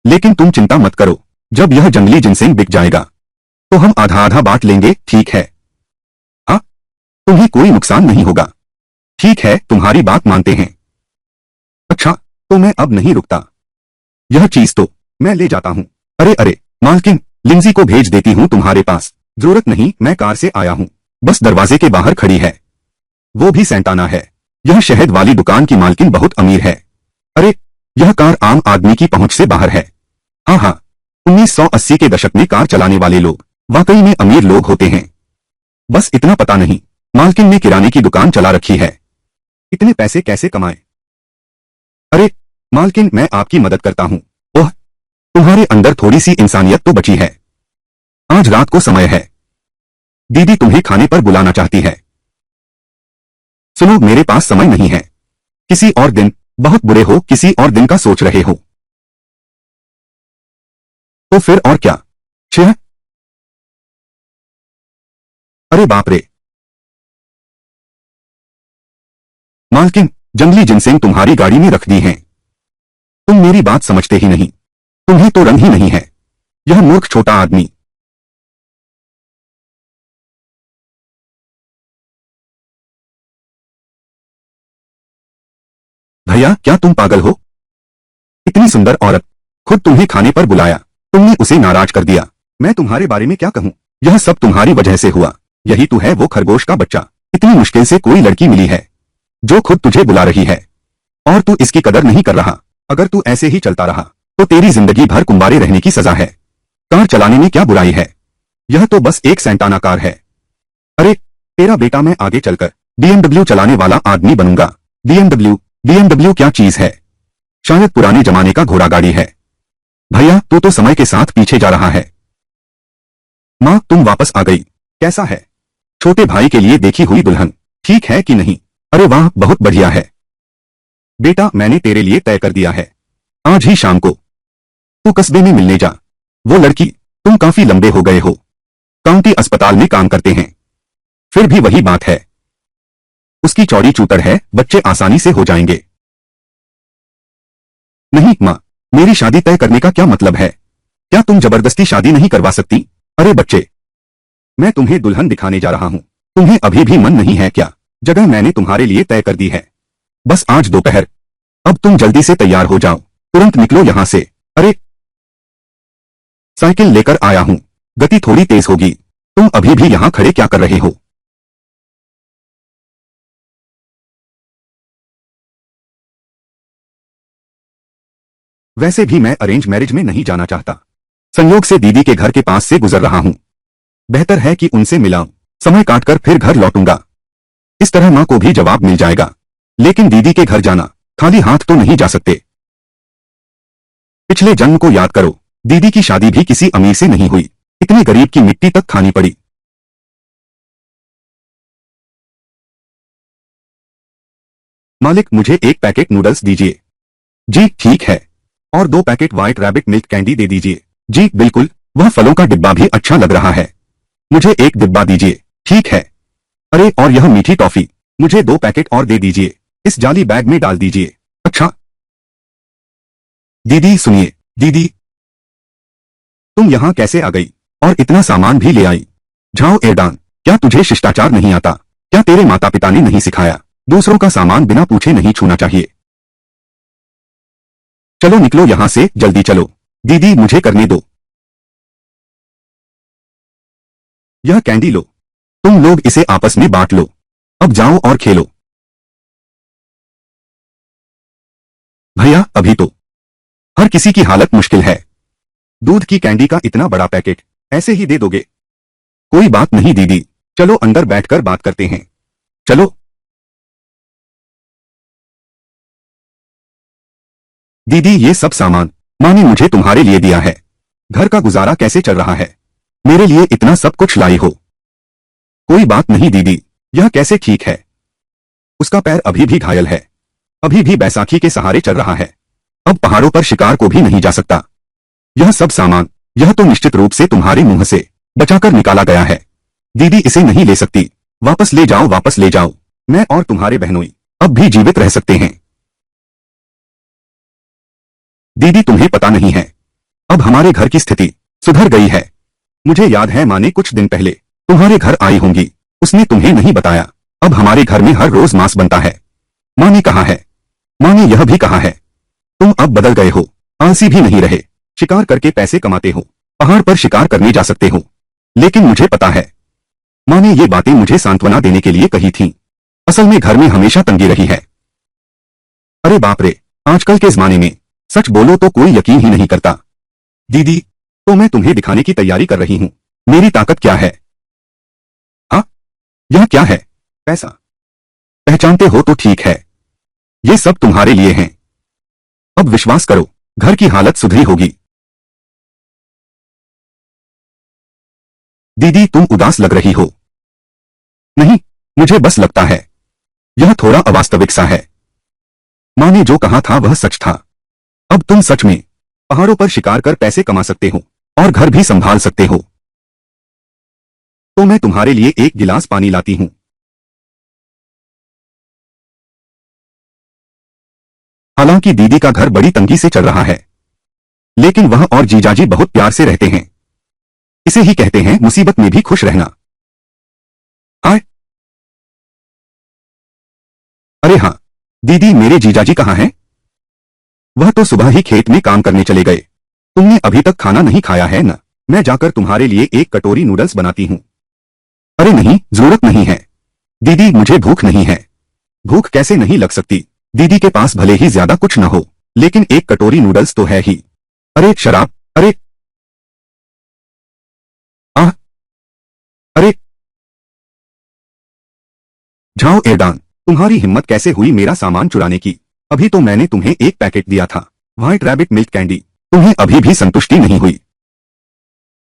लेकिन तुम चिंता मत करो, जब यह जंगली जिनसिंग बिक जाएगा तो हम आधा आधा बांट लेंगे, ठीक है? हाँ? तुम्हें कोई नुकसान नहीं होगा। ठीक है, तुम्हारी बात मानते हैं। अच्छा, तो मैं अब नहीं रुकता। यह चीज तो मैं ले जाता हूँ। अरे अरे, मालकिन, लिंजी को भेज देती हूँ तुम्हारे पास। जरूरत नहीं, मैं कार से आया हूँ। बस दरवाजे के बाहर खड़ी है। वो भी सैंटाना है। यह शहद वाली दुकान की मालकिन बहुत अमीर है। अरे, यह कार आम आदमी की पहुंच से बाहर है। हाँ हाँ, 1980 के दशक में कार चलाने वाले लोग वाकई में अमीर लोग होते हैं। बस इतना पता नहीं मालकिन ने किराने की दुकान चला रखी है। इतने पैसे कैसे कमाए? अरे मालकिन, मैं आपकी मदद करता हूँ। ओह, तुम्हारे अंदर थोड़ी सी इंसानियत तो बची है। आज रात को समय है। दीदी तुम्हें खाने पर बुलाना चाहती है। सुनो, मेरे पास समय नहीं है। किसी और दिन। बहुत बुरे हो, किसी और दिन का सोच रहे हो? तो फिर और क्या? छह? अरे बाप रे। मालकिन, जंगली जिनसिंग तुम्हारी गाड़ी में रख दी हैं। तुम मेरी बात समझते ही नहीं। तुम्हें तो रंग ही नहीं है। यह मूर्ख छोटा आदमी। भैया, क्या तुम पागल हो? इतनी सुंदर औरत, खुद तुम्हें खाने पर बुलाया, तुमने उसे नाराज कर दिया। मैं तुम्हारे बारे में क्या कहूँ? यह सब तुम्हारी वजह से हुआ। यही तो है वो खरगोश का बच्चा। इतनी मुश्किल से कोई लड़की मिली है जो खुद तुझे बुला रही है और तू इसकी कदर नहीं कर रहा। अगर तू ऐसे ही चलता रहा तो तेरी जिंदगी भर कुंवारे रहने की सजा है। कार चलाने में क्या बुराई है? यह तो बस एक सैंटाना कार है। अरे तेरा बेटा, मैं आगे चलकर बीएमडब्ल्यू चलाने वाला आदमी बनूंगा। बीएमडब्ल्यू? बीएमडब्ल्यू क्या चीज है? शायद पुराने जमाने का घोड़ा गाड़ी है। भैया, तू तो समय के साथ पीछे जा रहा है। माँ, तुम वापस आ गई। कैसा है छोटे भाई के लिए देखी हुई दुल्हन? ठीक है कि नहीं? अरे वाह, बहुत बढ़िया है। बेटा, मैंने तेरे लिए तय कर दिया है। आज ही शाम को तू कस्बे में मिलने जा। वो लड़की, तुम काफी लंबे हो गए हो। काउंटी अस्पताल में काम करते हैं। फिर भी वही बात है, उसकी चौड़ी चूतर है, बच्चे आसानी से हो जाएंगे। नहीं माँ, मेरी शादी तय करने का क्या मतलब है? क्या तुम जबरदस्ती शादी नहीं करवा सकती? अरे बच्चे, मैं तुम्हें दुल्हन दिखाने जा रहा हूँ। तुम्हें अभी भी मन नहीं है क्या? जगह मैंने तुम्हारे लिए तय कर दी है। बस आज दोपहर। अब तुम जल्दी से तैयार हो जाओ, तुरंत निकलो यहां से। अरे, साइकिल लेकर आया हूं, गति थोड़ी तेज होगी। तुम अभी भी यहां खड़े क्या कर रहे हो? वैसे भी मैं अरेंज मैरिज में नहीं जाना चाहता। संयोग से दीदी के घर के पास से गुजर रहा हूं। बेहतर है कि उनसे मिलाऊं। समय काटकर फिर घर लौटूंगा। इस तरह मां को भी जवाब मिल जाएगा। लेकिन दीदी के घर जाना, खाली हाथ तो नहीं जा सकते। पिछले जन्म को याद करो, दीदी की शादी भी किसी अमीर से नहीं हुई। इतने गरीब की मिट्टी तक खानी पड़ी। मालिक, मुझे एक पैकेट नूडल्स दीजिए। जी ठीक है। और 2 packet white rabbit milk candy दे दीजिए। जी बिल्कुल। वह फलों का डिब्बा भी अच्छा लग रहा है। मुझे एक डिब्बा दीजिए। ठीक है। अरे और यह मीठी टॉफी, मुझे 2 पैकेट और दे दीजिए। इस जाली बैग में डाल दीजिए। अच्छा। दीदी सुनिए। दीदी, तुम यहाँ कैसे आ गई और इतना सामान भी ले आई? जाओ एर्डान, क्या तुझे शिष्टाचार नहीं आता? क्या तेरे माता पिता ने नहीं सिखाया दूसरों का सामान बिना पूछे नहीं छूना चाहिए? चलो निकलो यहाँ से, जल्दी चलो। दीदी मुझे करने दो। यह कैंडी लो, तुम लोग इसे आपस में बांट लो। अब जाओ और खेलो। भैया अभी तो हर किसी की हालत मुश्किल है। दूध की कैंडी का इतना बड़ा पैकेट ऐसे ही दे दोगे? कोई बात नहीं दीदी, चलो अंदर बैठकर बात करते हैं। चलो। दीदी ये सब सामान माँ ने मुझे तुम्हारे लिए दिया है। घर का गुजारा कैसे चल रहा है? मेरे लिए इतना सब कुछ लाई हो। कोई बात नहीं दीदी, यह कैसे ठीक है? उसका पैर अभी भी घायल है, अभी भी बैसाखी के सहारे चल रहा है। अब पहाड़ों पर शिकार को भी नहीं जा सकता। यह सब सामान, यह तो निश्चित रूप से तुम्हारे मुंह से बचाकर निकाला गया है। दीदी इसे नहीं ले सकती। वापस ले जाओ, वापस ले जाओ। मैं और तुम्हारे बहनोई अब भी जीवित रह सकते हैं। दीदी तुम्हें पता नहीं है, अब हमारे घर की स्थिति सुधर गई है। मुझे याद है माँ ने कुछ दिन पहले तुम्हारे घर आई होंगी, उसने तुम्हें नहीं बताया। अब हमारे घर में हर रोज मांस बनता है। माँ ने कहा है, माँ ने यह भी कहा है, तुम अब बदल गए हो, आलसी भी नहीं रहे, शिकार करके पैसे कमाते हो, पहाड़ पर शिकार करने जा सकते हो। लेकिन मुझे पता है, माँ ने ये बातें मुझे सांत्वना देने के लिए कही थी। असल में घर में हमेशा तंगी रही है। अरे बाप रे, आजकल के जमाने में सच बोलो तो कोई यकीन ही नहीं करता। दीदी, तो मैं तुम्हें दिखाने की तैयारी कर रही हूँ मेरी ताकत क्या है। हाँ, यह क्या है? पैसा। पहचानते हो तो ठीक है, ये सब तुम्हारे लिए हैं। अब विश्वास करो, घर की हालत सुधरी होगी। दीदी तुम उदास लग रही हो। नहीं, मुझे बस लगता है यह थोड़ा अवास्तविक सा है। माँ ने जो कहा था वह सच था। अब तुम सच में पहाड़ों पर शिकार कर पैसे कमा सकते हो और घर भी संभाल सकते हो। तो मैं तुम्हारे लिए एक गिलास पानी लाती हूं। हालांकि दीदी का घर बड़ी तंगी से चल रहा है, लेकिन वह और जीजाजी बहुत प्यार से रहते हैं। इसे ही कहते हैं मुसीबत में भी खुश रहना। हाय। अरे हाँ, दीदी मेरे जीजाजी कहाँ हैं? वह तो सुबह ही खेत में काम करने चले गए। तुमने अभी तक खाना नहीं खाया है ना? मैं जाकर तुम्हारे लिए एक कटोरी नूडल्स बनाती हूँ। अरे नहीं, जरूरत नहीं है दीदी, मुझे भूख नहीं है। भूख कैसे नहीं लग सकती? दीदी के पास भले ही ज्यादा कुछ न हो, लेकिन एक कटोरी नूडल्स तो है ही। अरे शराब, अरे आह, अरे जाओ एर्डान, तुम्हारी हिम्मत कैसे हुई मेरा सामान चुराने की? अभी तो मैंने तुम्हें एक पैकेट दिया था, व्हाइट रैबिट मिल्क कैंडी। तुम्हें अभी भी संतुष्टि नहीं हुई?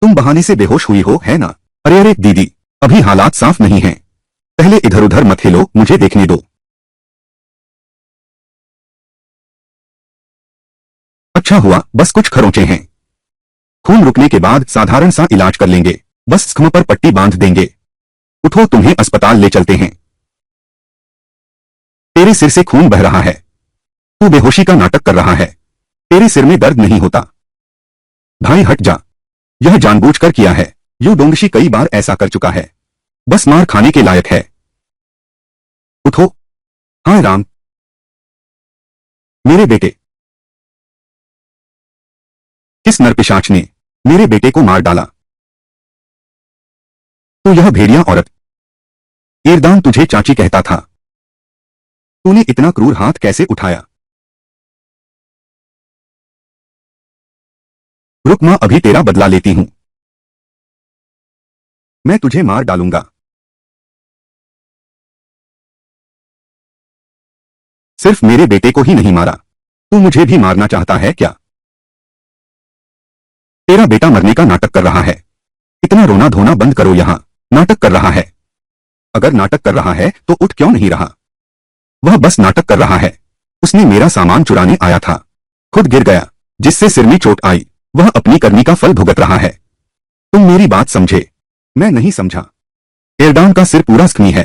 तुम बहाने से बेहोश हुई हो है ना? अरे अरे दीदी, अभी हालात साफ नहीं हैं। पहले इधर उधर मत हिलो, मुझे देखने दो। अच्छा हुआ बस कुछ खरोंचे हैं। खून रुकने के बाद साधारण सा इलाज कर लेंगे, बस जख्म पर पट्टी बांध देंगे। उठो, तुम्हें अस्पताल ले चलते हैं। तेरे सिर से खून बह रहा है, तू बेहोशी का नाटक कर रहा है। तेरे सिर में दर्द नहीं होता। भाई हट जा, यह जानबूझकर किया है। यू डोंगशी कई बार ऐसा कर चुका है, बस मार खाने के लायक है। उठो। हाँ राम, मेरे बेटे। किस नरपिशाच ने मेरे बेटे को मार डाला? तो यह भेड़िया औरत एर्दान तुझे चाची कहता था। तूने इतना क्रूर हाथ कैसे उठाया? रुक मां, अभी तेरा बदला लेती हूं। मैं तुझे मार डालूंगा। सिर्फ मेरे बेटे को ही नहीं मारा, तू मुझे भी मारना चाहता है क्या? तेरा बेटा मरने का नाटक कर रहा है। इतना रोना धोना बंद करो, यहां नाटक कर रहा है। अगर नाटक कर रहा है तो उठ क्यों नहीं रहा? वह बस नाटक कर रहा है। उसने मेरा सामान चुराने आया था, खुद गिर गया, जिससे सिर में चोट आई। वह अपनी करनी का फल भुगत रहा है। तुम मेरी बात समझे? मैं नहीं समझा। एर्डान का सिर पूरा जख्मी है।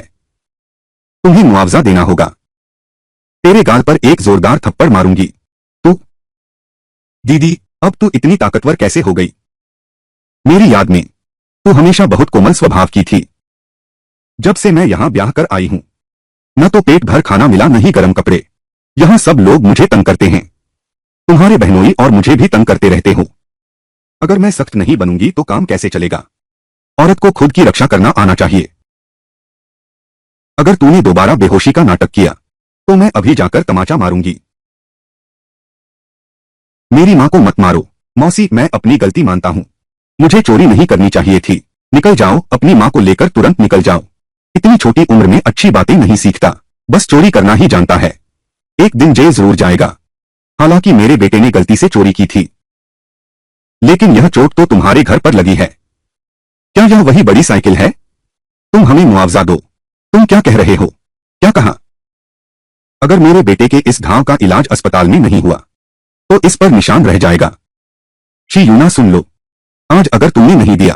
तुम्हें मुआवजा देना होगा। तेरे गाल पर एक जोरदार थप्पड़ मारूंगी। तू। दीदी, अब तू इतनी ताकतवर कैसे हो गई? मेरी याद में तू हमेशा बहुत कोमल स्वभाव की थी। जब से मैं यहां ब्याह कर आई हूं, न तो पेट भर खाना मिला, न ही गर्म कपड़े। यहां सब लोग मुझे तंग करते हैं। तुम्हारे बहनोई और मुझे भी तंग करते रहते हो। अगर मैं सख्त नहीं बनूंगी तो काम कैसे चलेगा? औरत को खुद की रक्षा करना आना चाहिए। अगर तूने दोबारा बेहोशी का नाटक किया तो मैं अभी जाकर तमाचा मारूंगी। मेरी मां को मत मारो। मौसी, मैं अपनी गलती मानता हूं। मुझे चोरी नहीं करनी चाहिए थी। निकल जाओ, अपनी मां को लेकर तुरंत निकल जाओ। इतनी छोटी उम्र में अच्छी बातें नहीं सीखता, बस चोरी करना ही जानता है। एक दिन जेल जरूर जाएगा। हालांकि मेरे बेटे ने गलती से चोरी की थी, लेकिन यह चोट तो तुम्हारे घर पर लगी है। क्या यह वही बड़ी साइकिल है? तुम हमें मुआवजा दो। तुम क्या कह रहे हो? क्या कहा? अगर मेरे बेटे के इस घाव का इलाज अस्पताल में नहीं हुआ तो इस पर निशान रह जाएगा। यूना, सुन लो। आज अगर तुमने नहीं दिया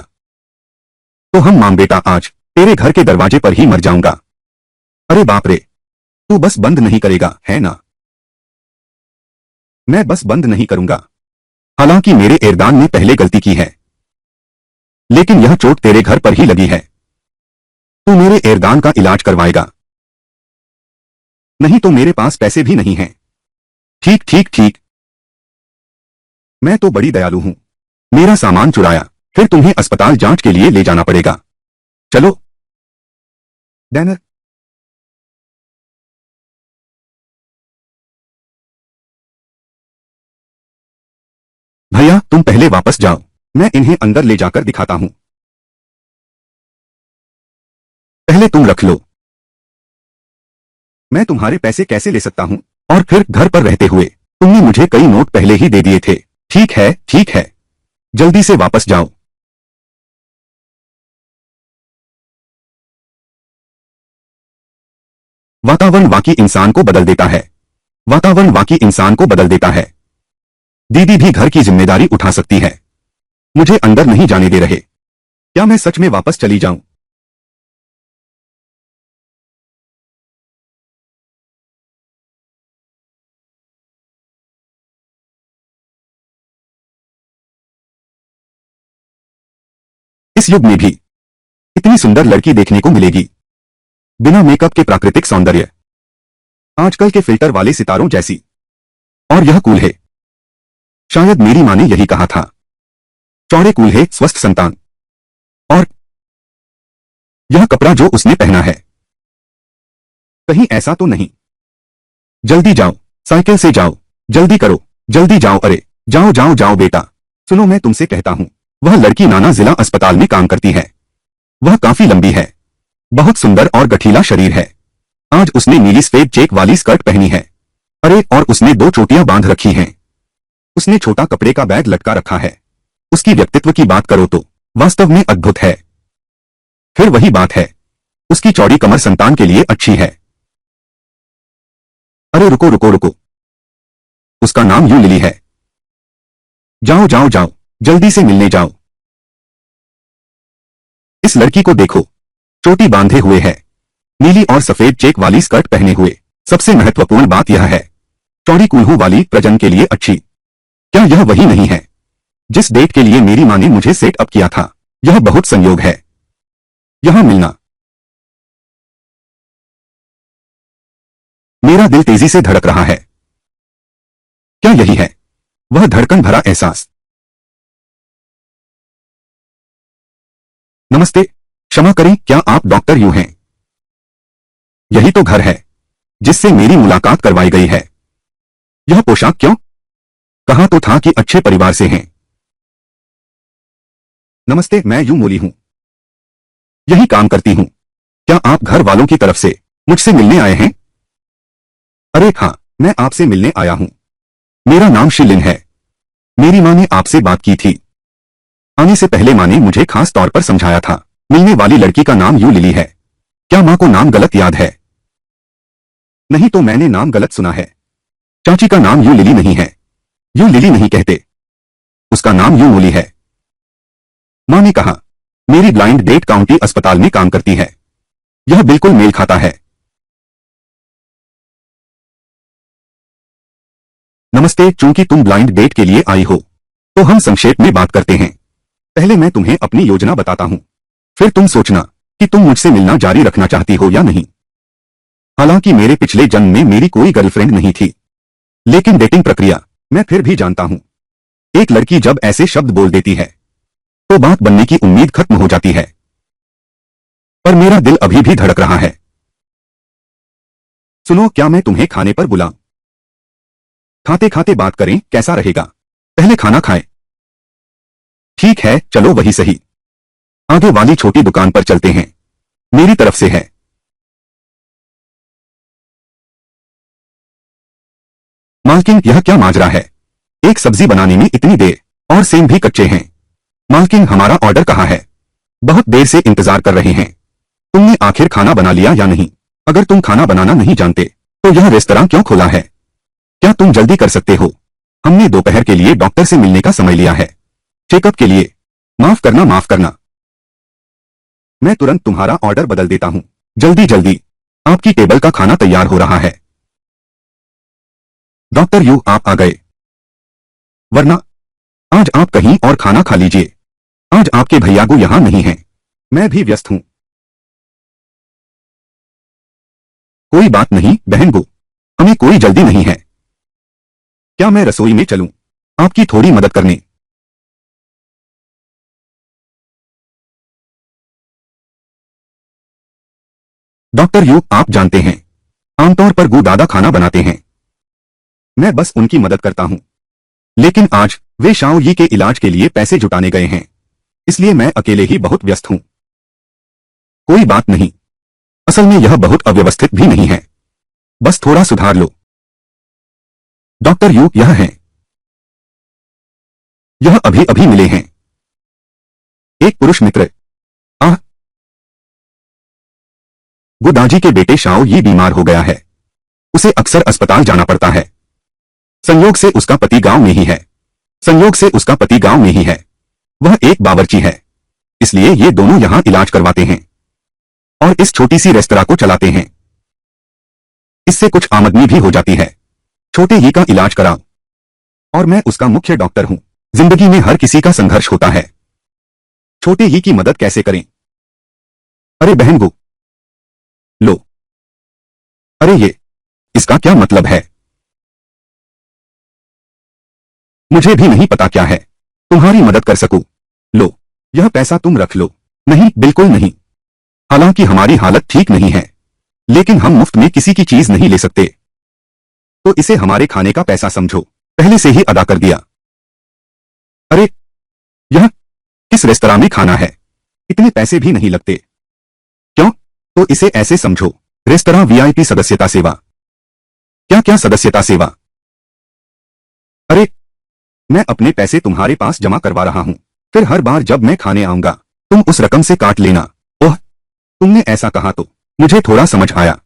तो हम मां बेटा आज तेरे घर के दरवाजे पर ही मर जाऊंगा। अरे बाप रे, तू बस बंद नहीं करेगा, है ना? मैं बस बंद नहीं करूंगा। हालांकि मेरे एर्दान ने पहले गलती की है, लेकिन यह चोट तेरे घर पर ही लगी है। तू मेरे एर्दान का इलाज करवाएगा, नहीं तो मेरे पास पैसे भी नहीं हैं। ठीक ठीक ठीक। मैं तो बड़ी दयालु हूं। मेरा सामान चुराया, फिर तुम्हें अस्पताल जांच के लिए ले जाना पड़ेगा। चलो। डैनर। भैया, तुम पहले वापस जाओ, मैं इन्हें अंदर ले जाकर दिखाता हूं। पहले तुम रख लो। मैं तुम्हारे पैसे कैसे ले सकता हूं? और फिर घर पर रहते हुए तुमने मुझे कई नोट पहले ही दे दिए थे। ठीक है, ठीक है। जल्दी से वापस जाओ। वातावरण वाकई इंसान को बदल देता है। वातावरण वाकई इंसान को बदल देता है। दीदी भी घर की जिम्मेदारी उठा सकती है। मुझे अंदर नहीं जाने दे रहे। क्या मैं सच में वापस चली जाऊं? इस युग में भी इतनी सुंदर लड़की देखने को मिलेगी, बिना मेकअप के प्राकृतिक सौंदर्य, आजकल के फिल्टर वाले सितारों जैसी। और यह कूल है। शायद मेरी मां ने यही कहा था, चौड़े कूल है स्वस्थ संतान। और यह कपड़ा जो उसने पहना है, कहीं ऐसा तो नहीं? जल्दी जाओ, साइकिल से जाओ, जल्दी करो, जल्दी जाओ। अरे जाओ जाओ जाओ बेटा। सुनो, मैं तुमसे कहता हूं, वह लड़की नाना जिला अस्पताल में काम करती है। वह काफी लंबी है, बहुत सुंदर और गठीला शरीर है। आज उसने नीली सफेद चेक वाली स्कर्ट पहनी है। अरे, और उसने 2 चोटियां बांध रखी हैं। उसने छोटा कपड़े का बैग लटका रखा है। उसकी व्यक्तित्व की बात करो तो वास्तव में अद्भुत है। फिर वही बात है, उसकी चौड़ी कमर संतान के लिए अच्छी है। अरे रुको रुको रुको, उसका नाम यू लिली है। जाओ जाओ जाओ, जल्दी से मिलने जाओ। इस लड़की को देखो, चोटी बांधे हुए है, नीली और सफेद चेक वाली स्कर्ट पहने हुए। सबसे महत्वपूर्ण बात यह है, चौड़ी कूल्हों वाली प्रजन के लिए अच्छी। क्या यह वही नहीं है जिस डेट के लिए मेरी मां ने मुझे सेट अप किया था? यह बहुत संयोग है, यहां मिलना। मेरा दिल तेजी से धड़क रहा है। क्या यही है वह धड़कन भरा एहसास? नमस्ते, क्षमा करें, क्या आप डॉक्टर यू हैं? यही तो घर है जिससे मेरी मुलाकात करवाई गई है। यह पोशाक क्यों? कहा तो था कि अच्छे परिवार से हैं। नमस्ते, मैं यू मोली हूं, यही काम करती हूं। क्या आप घर वालों की तरफ से मुझसे मिलने आए हैं? अरे हाँ, मैं आपसे मिलने आया हूं। मेरा नाम शिलिन है। मेरी मां ने आपसे बात की थी। आने से पहले मां ने मुझे खास तौर पर समझाया था, मिलने वाली लड़की का नाम यू लिली है। क्या मां को नाम गलत याद है? नहीं तो मैंने नाम गलत सुना है। चाची का नाम यू लिली नहीं है। यू लिली नहीं कहते, उसका नाम यू मोली है। माँ ने कहा, मेरी ब्लाइंड डेट काउंटी अस्पताल में काम करती है। यह बिल्कुल मेल खाता है। नमस्ते, चूंकि तुम ब्लाइंड डेट के लिए आई हो, तो हम संक्षेप में बात करते हैं। पहले मैं तुम्हें अपनी योजना बताता हूँ, फिर तुम सोचना कि तुम मुझसे मिलना जारी रखना चाहती हो या नहीं। हालांकि मेरे पिछले जन्म में मेरी कोई गर्लफ्रेंड नहीं थी, लेकिन डेटिंग प्रक्रिया मैं फिर भी जानता हूँ। एक लड़की जब ऐसे शब्द बोल देती है, तो बात बनने की उम्मीद खत्म हो जाती है। पर मेरा दिल अभी भी धड़क रहा है। सुनो, क्या मैं तुम्हें खाने पर बुलाऊं? खाते खाते बात करें, कैसा रहेगा? पहले खाना खाएं। ठीक है, चलो वही सही। आगे वाली छोटी दुकान पर चलते हैं। मेरी तरफ से है। मालकिन, यह क्या माजरा है? एक सब्जी बनाने में इतनी देर, और सेम भी कच्चे हैं। मालकिन, हमारा ऑर्डर कहाँ है? बहुत देर से इंतजार कर रहे हैं। तुमने आखिर खाना बना लिया या नहीं? अगर तुम खाना बनाना नहीं जानते, तो यह रेस्तरां क्यों खोला है? क्या तुम जल्दी कर सकते हो? हमने दोपहर के लिए डॉक्टर से मिलने का समय लिया है। चेकअप के लिए। माफ करना, माफ करना। मैं तुरंत तुम्हारा ऑर्डर बदल देता हूँ। जल्दी जल्दी। आपकी टेबल का खाना तैयार हो रहा है। डॉक्टर यू, आप आ गए। वरना आज आप कहीं और खाना खा लीजिए। आज आपके भैयागू यहाँ नहीं हैं। मैं भी व्यस्त हूँ। कोई बात नहीं बहनगू, हमें कोई जल्दी नहीं है। क्या मैं रसोई में चलूं, आपकी थोड़ी मदद करने? डॉक्टर यू, आप जानते हैं, आमतौर पर गू दादा खाना बनाते हैं। मैं बस उनकी मदद करता हूँ। लेकिन आज वे शाओ यी के इलाज के लिए पैसे जुटाने गए हैं, इसलिए मैं अकेले ही बहुत व्यस्त हूँ। कोई बात नहीं। असल में यह बहुत अव्यवस्थित भी नहीं है। बस थोड़ा सुधार लो। डॉक्टर यू, यह है। यह अभी अभी मिले हैं। एक पुरुष मित्र। आह। गुदाजी के बेटे शाओ यी बीमार हो गया है। उसे अक्सर अस्पताल जाना पड़ता है। संयोग से उसका पति गांव में ही है। संयोग से उसका पति गांव में ही है। वह एक बावर्ची है। इसलिए ये दोनों यहां इलाज करवाते हैं और इस छोटी सी रेस्तरां को चलाते हैं। इससे कुछ आमदनी भी हो जाती है। छोटे ही का इलाज कराओ, और मैं उसका मुख्य डॉक्टर हूं। जिंदगी में हर किसी का संघर्ष होता है। छोटे ही की मदद कैसे करें? अरे बहन गो, लो। अरे ये, इसका क्या मतलब है? मुझे भी नहीं पता क्या है। तुम्हारी मदद कर सकूं? लो, यह पैसा तुम रख लो। नहीं, बिल्कुल नहीं। हालांकि हमारी हालत ठीक नहीं है, लेकिन हम मुफ्त में किसी की चीज नहीं ले सकते। तो इसे हमारे खाने का पैसा समझो। पहले से ही अदा कर दिया। अरे, यह किस रेस्तरां में खाना है? इतने पैसे भी नहीं लगते। क्यों? तो इसे ऐसे समझो, रेस्तरां वीआईपी सदस्यता सेवा। क्या क्या सदस्यता सेवा? अरे, मैं अपने पैसे तुम्हारे पास जमा करवा रहा हूं। फिर हर बार जब मैं खाने आऊंगा, तुम उस रकम से काट लेना। ओह, तुमने ऐसा कहा तो मुझे थोड़ा समझ आया,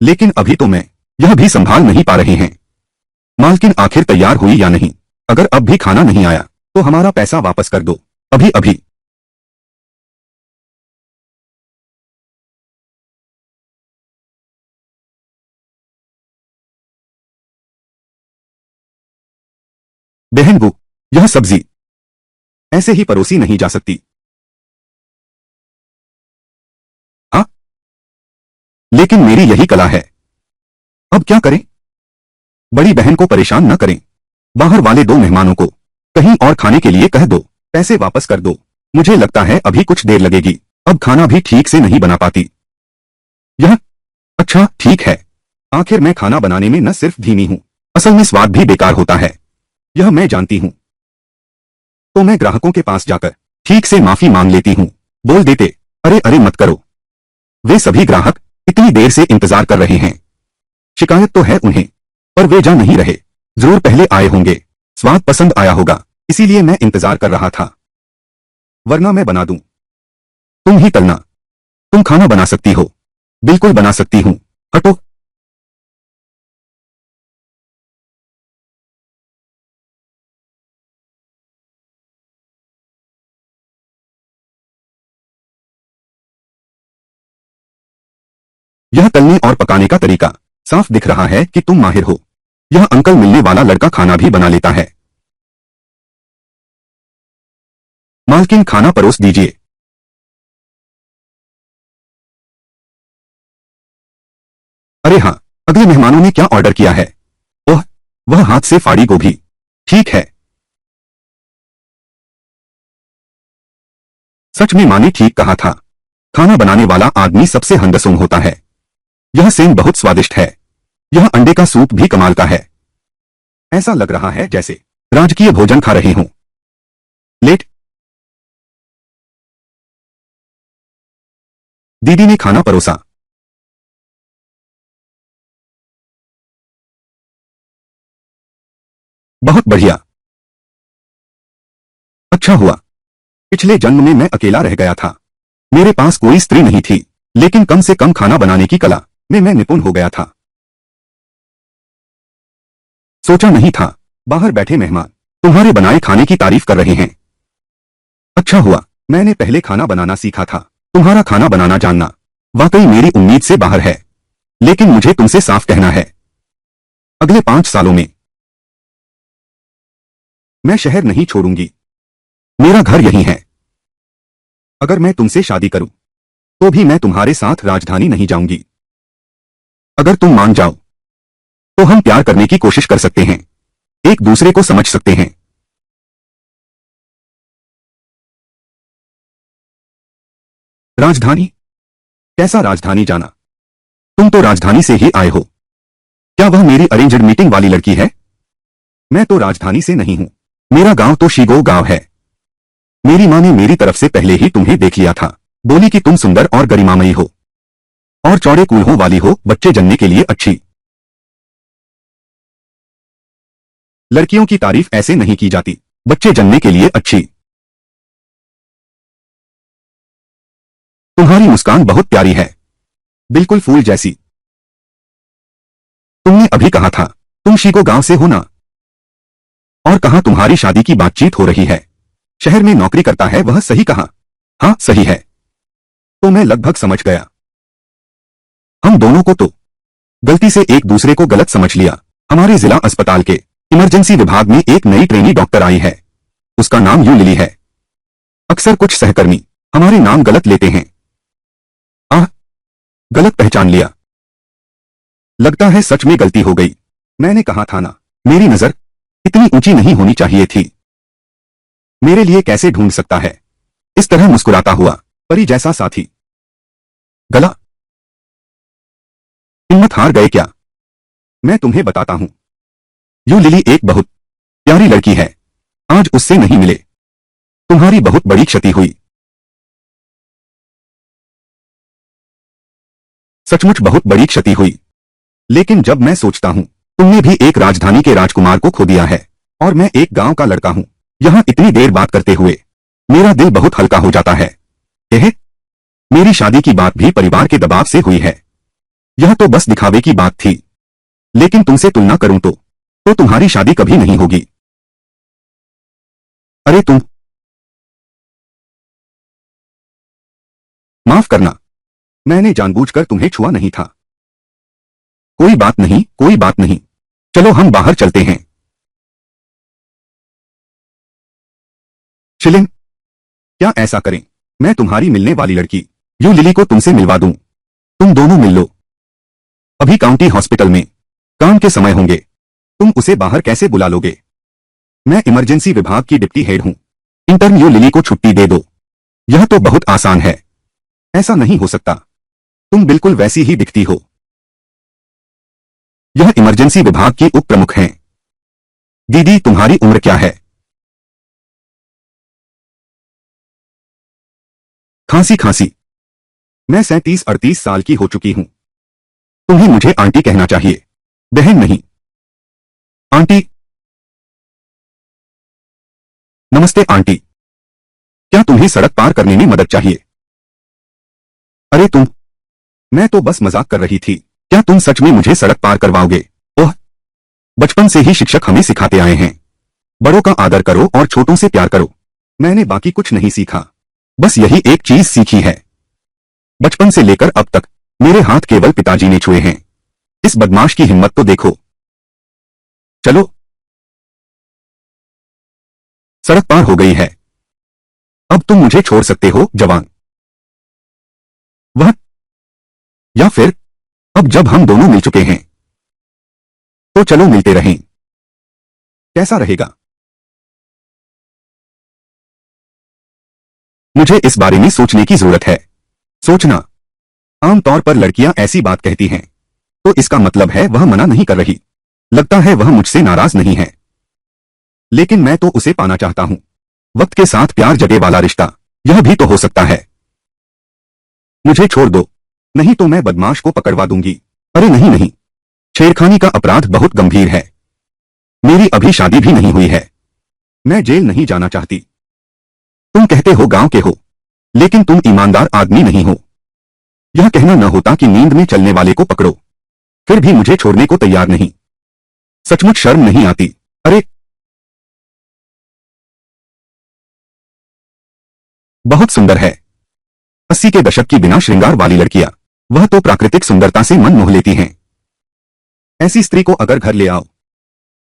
लेकिन अभी तो मैं यह भी संभाल नहीं पा रहे हैं। मालकिन, आखिर तैयार हुई या नहीं? अगर अब भी खाना नहीं आया, तो हमारा पैसा वापस कर दो, अभी अभी। बहन वो, यह सब्जी ऐसे ही परोसी नहीं जा सकती। हाँ, लेकिन मेरी यही कला है। अब क्या करें? बड़ी बहन को परेशान न करें। बाहर वाले दो मेहमानों को कहीं और खाने के लिए कह दो। पैसे वापस कर दो। मुझे लगता है अभी कुछ देर लगेगी। अब खाना भी ठीक से नहीं बना पाती। यह अच्छा ठीक है। आखिर मैं खाना बनाने में न सिर्फ धीमी हूं, असल में स्वाद भी बेकार होता है। यह मैं जानती हूं। तो मैं ग्राहकों के पास जाकर ठीक से माफी मांग लेती हूं। बोल देते, अरे अरे मत करो। वे सभी ग्राहक इतनी देर से इंतजार कर रहे हैं। शिकायत तो है उन्हें, पर वे जा नहीं रहे। जरूर पहले आए होंगे। स्वाद पसंद आया होगा, इसीलिए मैं इंतजार कर रहा था। वरना मैं बना दूं। तुम ही तलना। तुम खाना बना सकती हो। बिल्कुल बना सकती हूं। हटो। यह तलने और पकाने का तरीका साफ दिख रहा है कि तुम माहिर हो। यह अंकल मिलने वाला लड़का खाना भी बना लेता है। मालकिन, खाना परोस दीजिए। अरे हाँ, अगले मेहमानों ने क्या ऑर्डर किया है? ओह, वह हाथ से फाड़ी गोभी। ठीक है। सच में माँ ने ठीक कहा था, खाना बनाने वाला आदमी सबसे हंगसोंग होता है। यह सेम बहुत स्वादिष्ट है। यह अंडे का सूप भी कमाल का है। ऐसा लग रहा है जैसे राजकीय भोजन खा रही हूं। लेट। दीदी ने खाना परोसा। बहुत बढ़िया। अच्छा हुआ, पिछले जन्म में मैं अकेला रह गया था। मेरे पास कोई स्त्री नहीं थी, लेकिन कम से कम खाना बनाने की कला में मैं निपुण हो गया था। सोचा नहीं था बाहर बैठे मेहमान तुम्हारे बनाए खाने की तारीफ कर रहे हैं। अच्छा हुआ मैंने पहले खाना बनाना सीखा था। तुम्हारा खाना बनाना जानना वाकई मेरी उम्मीद से बाहर है। लेकिन मुझे तुमसे साफ कहना है, अगले 5 सालों में मैं शहर नहीं छोड़ूंगी। मेरा घर यही है। अगर मैं तुमसे शादी करूं, तो भी मैं तुम्हारे साथ राजधानी नहीं जाऊंगी। अगर तुम मान जाओ, तो हम प्यार करने की कोशिश कर सकते हैं, एक दूसरे को समझ सकते हैं। राजधानी? कैसा राजधानी जाना? तुम तो राजधानी से ही आए हो। क्या वह मेरी अरेंज्ड मीटिंग वाली लड़की है? मैं तो राजधानी से नहीं हूं। मेरा गांव तो शिगो गांव है। मेरी मां ने मेरी तरफ से पहले ही तुम्हें देख लिया था। बोली कि तुम सुंदर और गरिमामयी हो और चौड़े कूल्हों वाली हो, बच्चे जन्मने के लिए अच्छी। लड़कियों की तारीफ ऐसे नहीं की जाती, बच्चे जन्मने के लिए अच्छी। तुम्हारी मुस्कान बहुत प्यारी है, बिल्कुल फूल जैसी। तुमने अभी कहा था तुम शिगो गांव से हो ना? और कहा तुम्हारी शादी की बातचीत हो रही है। शहर में नौकरी करता है वह, सही कहा? हाँ सही है। तो मैं लगभग समझ गया। हम दोनों को तो गलती से एक दूसरे को गलत समझ लिया। हमारे जिला अस्पताल के इमरजेंसी विभाग में एक नई ट्रेनी डॉक्टर आई है। उसका नाम यू लिली है। अक्सर कुछ सहकर्मी हमारे नाम गलत लेते हैं। आह, गलत पहचान लिया। लगता है सच में गलती हो गई। मैंने कहा था ना, मेरी नजर इतनी ऊंची नहीं होनी चाहिए थी। मेरे लिए कैसे ढूंढ सकता है इस तरह मुस्कुराता हुआ परी जैसा साथी। गला? हिम्मत हार गए क्या? मैं तुम्हें बताता हूं, यू लिली एक बहुत प्यारी लड़की है। आज उससे नहीं मिले, तुम्हारी बहुत बड़ी क्षति हुई। सचमुच बहुत बड़ी क्षति हुई। लेकिन जब मैं सोचता हूं तुमने भी एक राजधानी के राजकुमार को खो दिया है और मैं एक गांव का लड़का हूं, यहां इतनी देर बात करते हुए मेरा दिल बहुत हल्का हो जाता है। मेरी शादी की बात भी परिवार के दबाव से हुई है। यह तो बस दिखावे की बात थी। लेकिन तुमसे तुलना करूं तो तुम्हारी शादी कभी नहीं होगी। अरे तुम, माफ करना, मैंने जानबूझकर तुम्हें छुआ नहीं था। कोई बात नहीं, कोई बात नहीं। चलो हम बाहर चलते हैं। शिलिंग, क्या ऐसा करें, मैं तुम्हारी मिलने वाली लड़की यू लिली को तुमसे मिलवा दूं? तुम दोनों मिल लो। अभी काउंटी हॉस्पिटल में काम के समय होंगे, तुम उसे बाहर कैसे बुला लोगे? मैं इमरजेंसी विभाग की डिप्टी हेड हूं। इंटर्न यू लिली को छुट्टी दे दो। यह तो बहुत आसान है। ऐसा नहीं हो सकता, तुम बिल्कुल वैसी ही दिखती हो। यह इमरजेंसी विभाग की उप प्रमुख हैं। दीदी तुम्हारी उम्र क्या है? खांसी खांसी। मैं 37-38 साल की हो चुकी हूं। तुम्हें मुझे आंटी कहना चाहिए, बहन नहीं। आंटी? नमस्ते आंटी। क्या तुम्हें सड़क पार करने में मदद चाहिए? अरे तुम, मैं तो बस मजाक कर रही थी। क्या तुम सच में मुझे सड़क पार करवाओगे? ओह, बचपन से ही शिक्षक हमें सिखाते आए हैं, बड़ों का आदर करो और छोटों से प्यार करो। मैंने बाकी कुछ नहीं सीखा, बस यही एक चीज सीखी है। बचपन से लेकर अब तक मेरे हाथ केवल पिताजी ने छुए हैं। इस बदमाश की हिम्मत तो देखो। चलो। सड़क पार हो गई है। अब तुम मुझे छोड़ सकते हो जवान। वह या फिर अब जब हम दोनों मिल चुके हैं तो चलो मिलते रहें। कैसा रहेगा? मुझे इस बारे में सोचने की जरूरत है। सोचना। आमतौर पर लड़कियां ऐसी बात कहती हैं तो इसका मतलब है वह मना नहीं कर रही। लगता है वह मुझसे नाराज नहीं है, लेकिन मैं तो उसे पाना चाहता हूं। वक्त के साथ प्यार जगे वाला रिश्ता, यह भी तो हो सकता है। मुझे छोड़ दो, नहीं तो मैं बदमाश को पकड़वा दूंगी। अरे नहीं नहीं, छेड़खानी का अपराध बहुत गंभीर है। मेरी अभी शादी भी नहीं हुई है। मैं जेल नहीं जाना चाहती। तुम कहते हो गांव के हो, लेकिन तुम ईमानदार आदमी नहीं हो। यह कहना न होता कि नींद में चलने वाले को पकड़ो, फिर भी मुझे छोड़ने को तैयार नहीं। सचमुच शर्म नहीं आती? अरे बहुत सुंदर है। 80 के दशक की बिना श्रृंगार वाली लड़कियां, वह तो प्राकृतिक सुंदरता से मन मोह लेती हैं। ऐसी स्त्री को अगर घर ले आओ,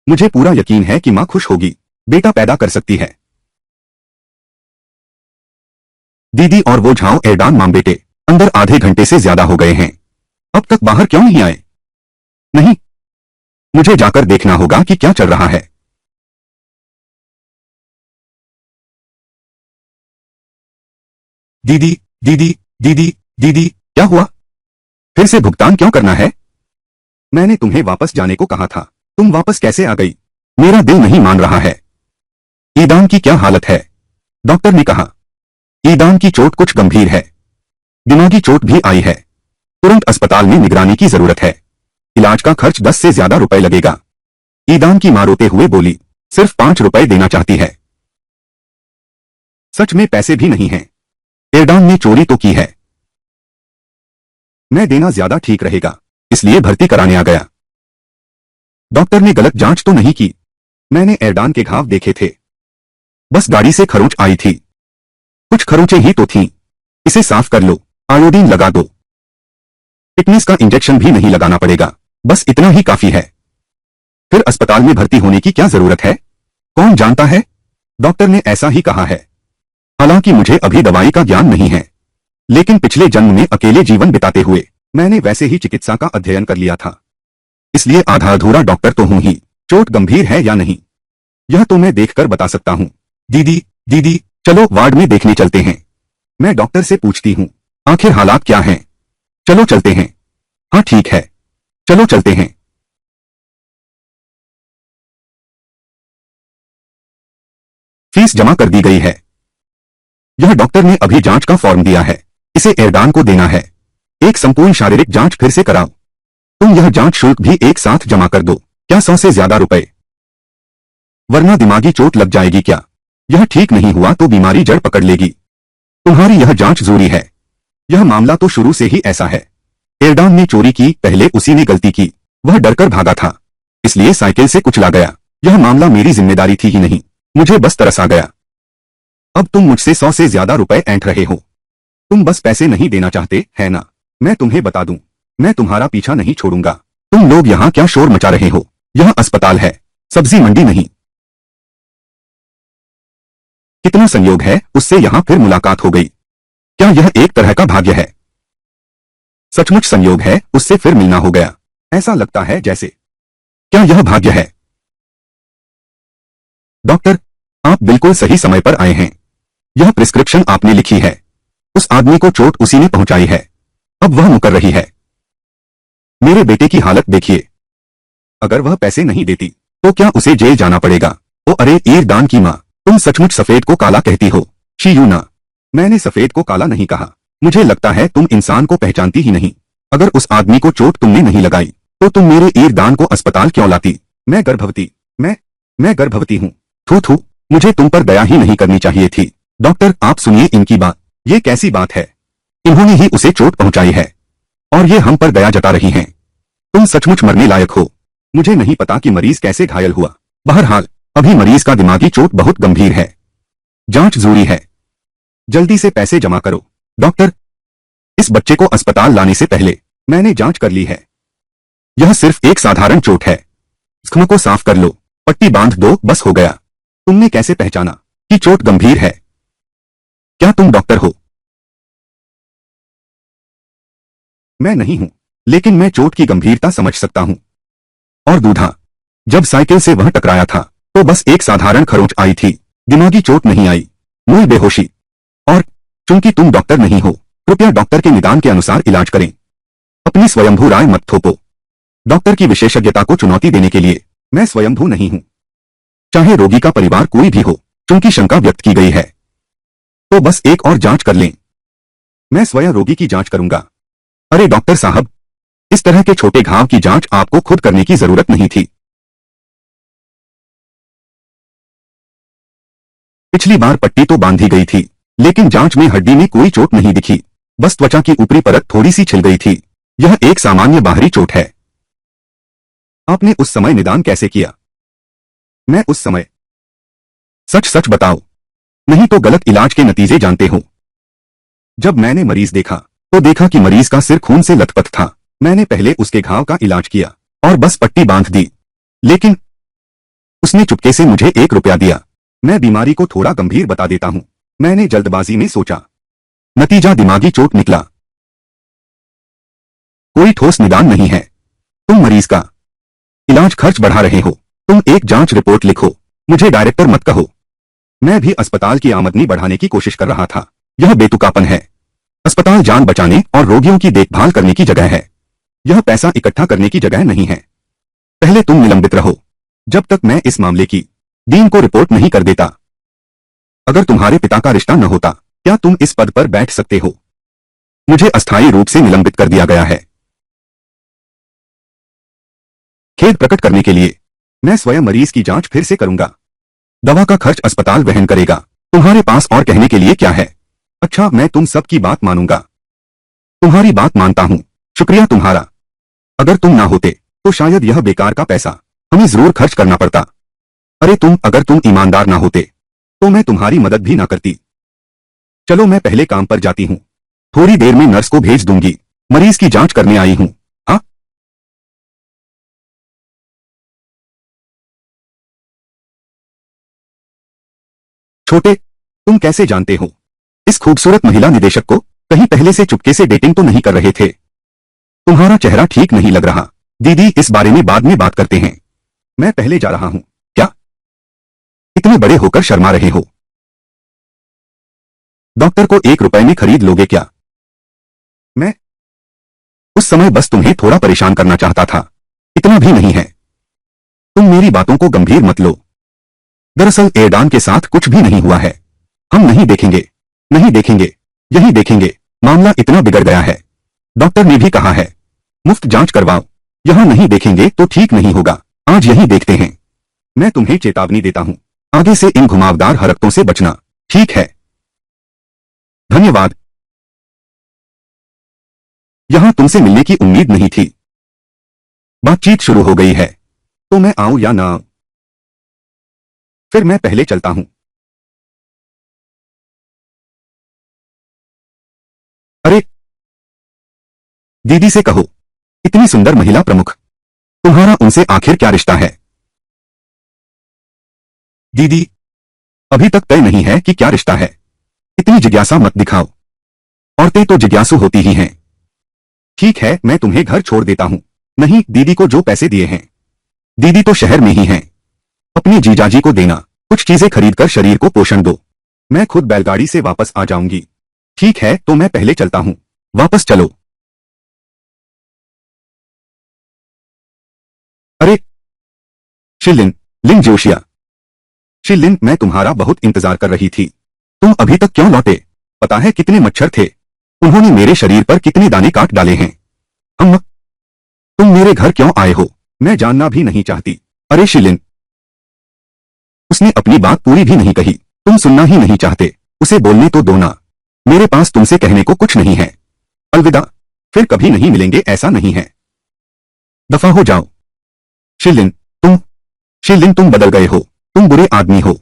मुझे पूरा यकीन है कि मां खुश होगी, बेटा पैदा कर सकती है। दीदी और वो झाओ एर्डान माम बेटे अंदर आधे घंटे से ज्यादा हो गए हैं, अब तक बाहर क्यों नहीं आए? नहीं, मुझे जाकर देखना होगा कि क्या चल रहा है। दीदी, दीदी, दीदी, दीदी, क्या हुआ? फिर से भुगतान क्यों करना है? मैंने तुम्हें वापस जाने को कहा था, तुम वापस कैसे आ गई? मेरा दिल नहीं मान रहा है। ईदान की क्या हालत है? डॉक्टर ने कहा ईदान की चोट कुछ गंभीर है, दिमागी चोट भी आई है। तुरंत अस्पताल में निगरानी की जरूरत है। इलाज का खर्च 10 से ज्यादा रुपए लगेगा। ईदान की मां रोते हुए बोली, सिर्फ 5 रुपए देना चाहती है। सच में पैसे भी नहीं हैं। एर्डान ने चोरी तो की है। मैं देना ज्यादा ठीक रहेगा, इसलिए भर्ती कराने आ गया। डॉक्टर ने गलत जांच तो नहीं की? मैंने एर्डान के घाव देखे थे, बस गाड़ी से खरोंच आई थी। कुछ खरोंचें ही तो थीं। इसे साफ कर लो, आयोडीन लगा दो। टिटनेस का इंजेक्शन भी नहीं लगाना पड़ेगा, बस इतना ही काफी है। फिर अस्पताल में भर्ती होने की क्या जरूरत है? कौन जानता है, डॉक्टर ने ऐसा ही कहा है। हालांकि मुझे अभी दवाई का ज्ञान नहीं है, लेकिन पिछले जन्म में अकेले जीवन बिताते हुए मैंने वैसे ही चिकित्सा का अध्ययन कर लिया था, इसलिए आधा अधूरा डॉक्टर तो हूं ही। चोट गंभीर है या नहीं, यह तो मैं देखकर बता सकता हूं। दीदी, दीदी, चलो वार्ड में देखने चलते हैं। मैं डॉक्टर से पूछती हूं, आखिर हालात क्या हैं। चलो चलते हैं। हाँ ठीक है, चलो चलते हैं। फीस जमा कर दी गई है। यह डॉक्टर ने अभी जांच का फॉर्म दिया है, इसे एर्डान को देना है। एक संपूर्ण शारीरिक जांच फिर से कराओ। तुम यह जांच शुल्क भी एक साथ जमा कर दो। क्या 100 से ज्यादा रुपए? वरना दिमागी चोट लग जाएगी क्या? यह ठीक नहीं हुआ तो बीमारी जड़ पकड़ लेगी। तुम्हारी यह जांच जरूरी है। यह मामला तो शुरू से ही ऐसा है। एर्डान ने चोरी की, पहले उसी ने गलती की। वह डरकर भागा था, इसलिए साइकिल से कुचला गया। यह मामला मेरी जिम्मेदारी थी ही नहीं, मुझे बस तरस आ गया। अब तुम मुझसे 100 से ज्यादा रुपए ऐंठ रहे हो। तुम बस पैसे नहीं देना चाहते, है ना? मैं तुम्हें बता दूं, मैं तुम्हारा पीछा नहीं छोड़ूंगा। तुम लोग यहाँ क्या शोर मचा रहे हो? यह अस्पताल है, सब्जी मंडी नहीं। कितना संयोग है, उससे यहाँ फिर मुलाकात हो गई। क्या यह एक तरह का भाग्य है? सचमुच संयोग है, उससे फिर मिलना हो गया। ऐसा लगता है जैसे, क्या यह भाग्य है? डॉक्टर, आप बिल्कुल सही समय पर आए हैं। यह प्रिस्क्रिप्शन आपने लिखी है। उस आदमी को चोट उसी ने पहुंचाई है, अब वह मुकर रही है। मेरे बेटे की हालत देखिए। अगर वह पैसे नहीं देती तो क्या उसे जेल जाना पड़ेगा? ओ अरे ईरदान की मां, तुम सचमुच सफेद को काला कहती हो। शीयूना, मैंने सफेद को काला नहीं कहा। मुझे लगता है तुम इंसान को पहचानती ही नहीं। अगर उस आदमी को चोट तुमने नहीं लगाई तो तुम मेरे ईरदान को अस्पताल क्यों लाती? मैं गर्भवती, मैं गर्भवती हूँ। थू थू, मुझे तुम पर दया ही नहीं करनी चाहिए थी। डॉक्टर आप सुनिए इनकी बात। ये कैसी बात है? इन्होंने ही उसे चोट पहुंचाई है और ये हम पर दया जता रही हैं। तुम सचमुच मरने लायक हो। मुझे नहीं पता कि मरीज कैसे घायल हुआ। बहरहाल अभी मरीज का दिमागी चोट बहुत गंभीर है। जांच जरूरी है, जल्दी से पैसे जमा करो। डॉक्टर, इस बच्चे को अस्पताल लाने से पहले मैंने जांच कर ली है। यह सिर्फ एक साधारण चोट है। जख्म को साफ कर लो, पट्टी बांध दो, बस हो गया। तुमने कैसे पहचाना कि चोट गंभीर है? क्या तुम डॉक्टर हो? मैं नहीं हूं, लेकिन मैं चोट की गंभीरता समझ सकता हूं। और दूधा, जब साइकिल से वह टकराया था तो बस एक साधारण खरोंच आई थी, दिमागी चोट नहीं आई, मूल बेहोशी। और चूंकि तुम डॉक्टर नहीं हो, कृपया डॉक्टर के निदान के अनुसार इलाज करें। अपनी स्वयंभू राय मत थोपो। डॉक्टर की विशेषज्ञता को चुनौती देने के लिए मैं स्वयंभू नहीं हूं। चाहे रोगी का परिवार कोई भी हो, चूंकि शंका व्यक्त की गई है तो बस एक और जांच कर लें। मैं स्वयं रोगी की जांच करूंगा। अरे डॉक्टर साहब, इस तरह के छोटे घाव की जांच आपको खुद करने की जरूरत नहीं थी। पिछली बार पट्टी तो बांधी गई थी, लेकिन जांच में हड्डी में कोई चोट नहीं दिखी, बस त्वचा की ऊपरी परत थोड़ी सी छिल गई थी। यह एक सामान्य बाहरी चोट है। आपने उस समय निदान कैसे किया? मैं उस समय सच सच बताओ, नहीं तो गलत इलाज के नतीजे जानते हो। जब मैंने मरीज देखा तो देखा कि मरीज का सिर खून से लथपथ था। मैंने पहले उसके घाव का इलाज किया और बस पट्टी बांध दी, लेकिन उसने चुपके से मुझे 1 रुपया दिया। मैं बीमारी को थोड़ा गंभीर बता देता हूं, मैंने जल्दबाजी में सोचा। नतीजा दिमागी चोट निकला। कोई ठोस निदान नहीं है। तुम मरीज का इलाज खर्च बढ़ा रहे हो। तुम एक जांच रिपोर्ट लिखो, मुझे डायरेक्टर मत कहो। मैं भी अस्पताल की आमदनी बढ़ाने की कोशिश कर रहा था। यह बेतुकापन है। अस्पताल जान बचाने और रोगियों की देखभाल करने की जगह है, यह पैसा इकट्ठा करने की जगह नहीं है। पहले तुम निलंबित रहो, जब तक मैं इस मामले की डीन को रिपोर्ट नहीं कर देता। अगर तुम्हारे पिता का रिश्ता न होता, क्या तुम इस पद पर बैठ सकते हो? मुझे अस्थायी रूप से निलंबित कर दिया गया है। खेद प्रकट करने के लिए मैं स्वयं मरीज की जांच फिर से करूंगा। दवा का खर्च अस्पताल वहन करेगा। तुम्हारे पास और कहने के लिए क्या है? अच्छा, मैं तुम सब की बात मानूंगा। तुम्हारी बात मानता हूं, शुक्रिया तुम्हारा। अगर तुम ना होते तो शायद यह बेकार का पैसा हमें जरूर खर्च करना पड़ता। अरे अगर तुम ईमानदार ना होते तो मैं तुम्हारी मदद भी ना करती। चलो मैं पहले काम पर जाती हूं, थोड़ी देर में नर्स को भेज दूंगी। मरीज की जांच करने आई हूं। हाँ? छोटे, तुम कैसे जानते हो? इस खूबसूरत महिला निदेशक को कहीं पहले से चुपके से डेटिंग तो नहीं कर रहे थे? तुम्हारा चेहरा ठीक नहीं लग रहा। दीदी, इस बारे में बाद में बात करते हैं। मैं पहले जा रहा हूं। क्या इतने बड़े होकर शर्मा रहे हो? डॉक्टर को 1 रुपए में खरीद लोगे क्या? मैं उस समय बस तुम्हें थोड़ा परेशान करना चाहता था, इतना भी नहीं है। तुम मेरी बातों को गंभीर मत लो। दरअसल एयरडान के साथ कुछ भी नहीं हुआ है। हम नहीं देखेंगे, नहीं देखेंगे, यही देखेंगे। मामला इतना बिगड़ गया है, डॉक्टर ने भी कहा है मुफ्त जांच करवाओ। यहां नहीं देखेंगे तो ठीक नहीं होगा। आज यही देखते हैं। मैं तुम्हें चेतावनी देता हूं, आगे से इन घुमावदार हरकतों से बचना, ठीक है? धन्यवाद। यहां तुमसे मिलने की उम्मीद नहीं थी। बातचीत शुरू हो गई है, तो मैं आऊं या ना आऊं? फिर मैं पहले चलता हूं। अरे दीदी से कहो, इतनी सुंदर महिला प्रमुख, तुम्हारा उनसे आखिर क्या रिश्ता है? दीदी, अभी तक तय नहीं है कि क्या रिश्ता है। इतनी जिज्ञासा मत दिखाओ, औरतें तो जिज्ञासु होती ही हैं। ठीक है, मैं तुम्हें घर छोड़ देता हूं। नहीं, दीदी को जो पैसे दिए हैं, दीदी तो शहर में ही हैं। अपने जीजाजी को देना, कुछ चीजें खरीदकर शरीर को पोषण दो। मैं खुद बैलगाड़ी से वापस आ जाऊंगी। ठीक है, तो मैं पहले चलता हूं। वापस चलो। अरे शिलिन, लिन जोशिया। शिलिन, मैं तुम्हारा बहुत इंतजार कर रही थी। तुम अभी तक क्यों लौटे? पता है कितने मच्छर थे? उन्होंने मेरे शरीर पर कितने दाने काट डाले हैं। हम तुम मेरे घर क्यों आए हो? मैं जानना भी नहीं चाहती। अरे शिलिन, उसने अपनी बात पूरी भी नहीं कही। तुम सुनना ही नहीं चाहते, उसे बोलने तो दो ना। मेरे पास तुमसे कहने को कुछ नहीं है। अलविदा, फिर कभी नहीं मिलेंगे ऐसा नहीं है। दफा हो जाओ। शिलिन, तुम बदल गए हो। तुम बुरे आदमी हो।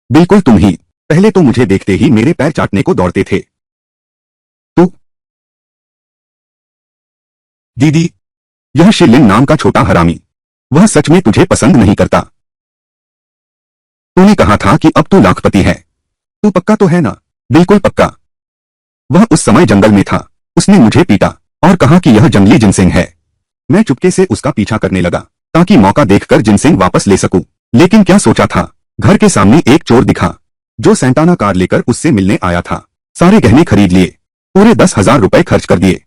बिल्कुल तुम ही। पहले तो मुझे देखते ही मेरे पैर चाटने को दौड़ते थे। तू दीदी, यह शिलिन नाम का छोटा हरामी, वह सच में तुझे पसंद नहीं करता। तूने कहा था कि अब तू लाखपति है। तू पक्का तो है ना? बिल्कुल पक्का। वह उस समय जंगल में था। उसने मुझे पीटा और कहा कि यह जंगली जिनसिंग है। मैं चुपके से उसका पीछा करने लगा ताकि मौका देखकर जिनसिंग वापस ले सकूं। लेकिन क्या सोचा था, घर के सामने एक चोर दिखा जो सैंटाना कार लेकर उससे मिलने आया था। सारे गहने खरीद लिए, पूरे 10,000 रुपए खर्च कर दिए।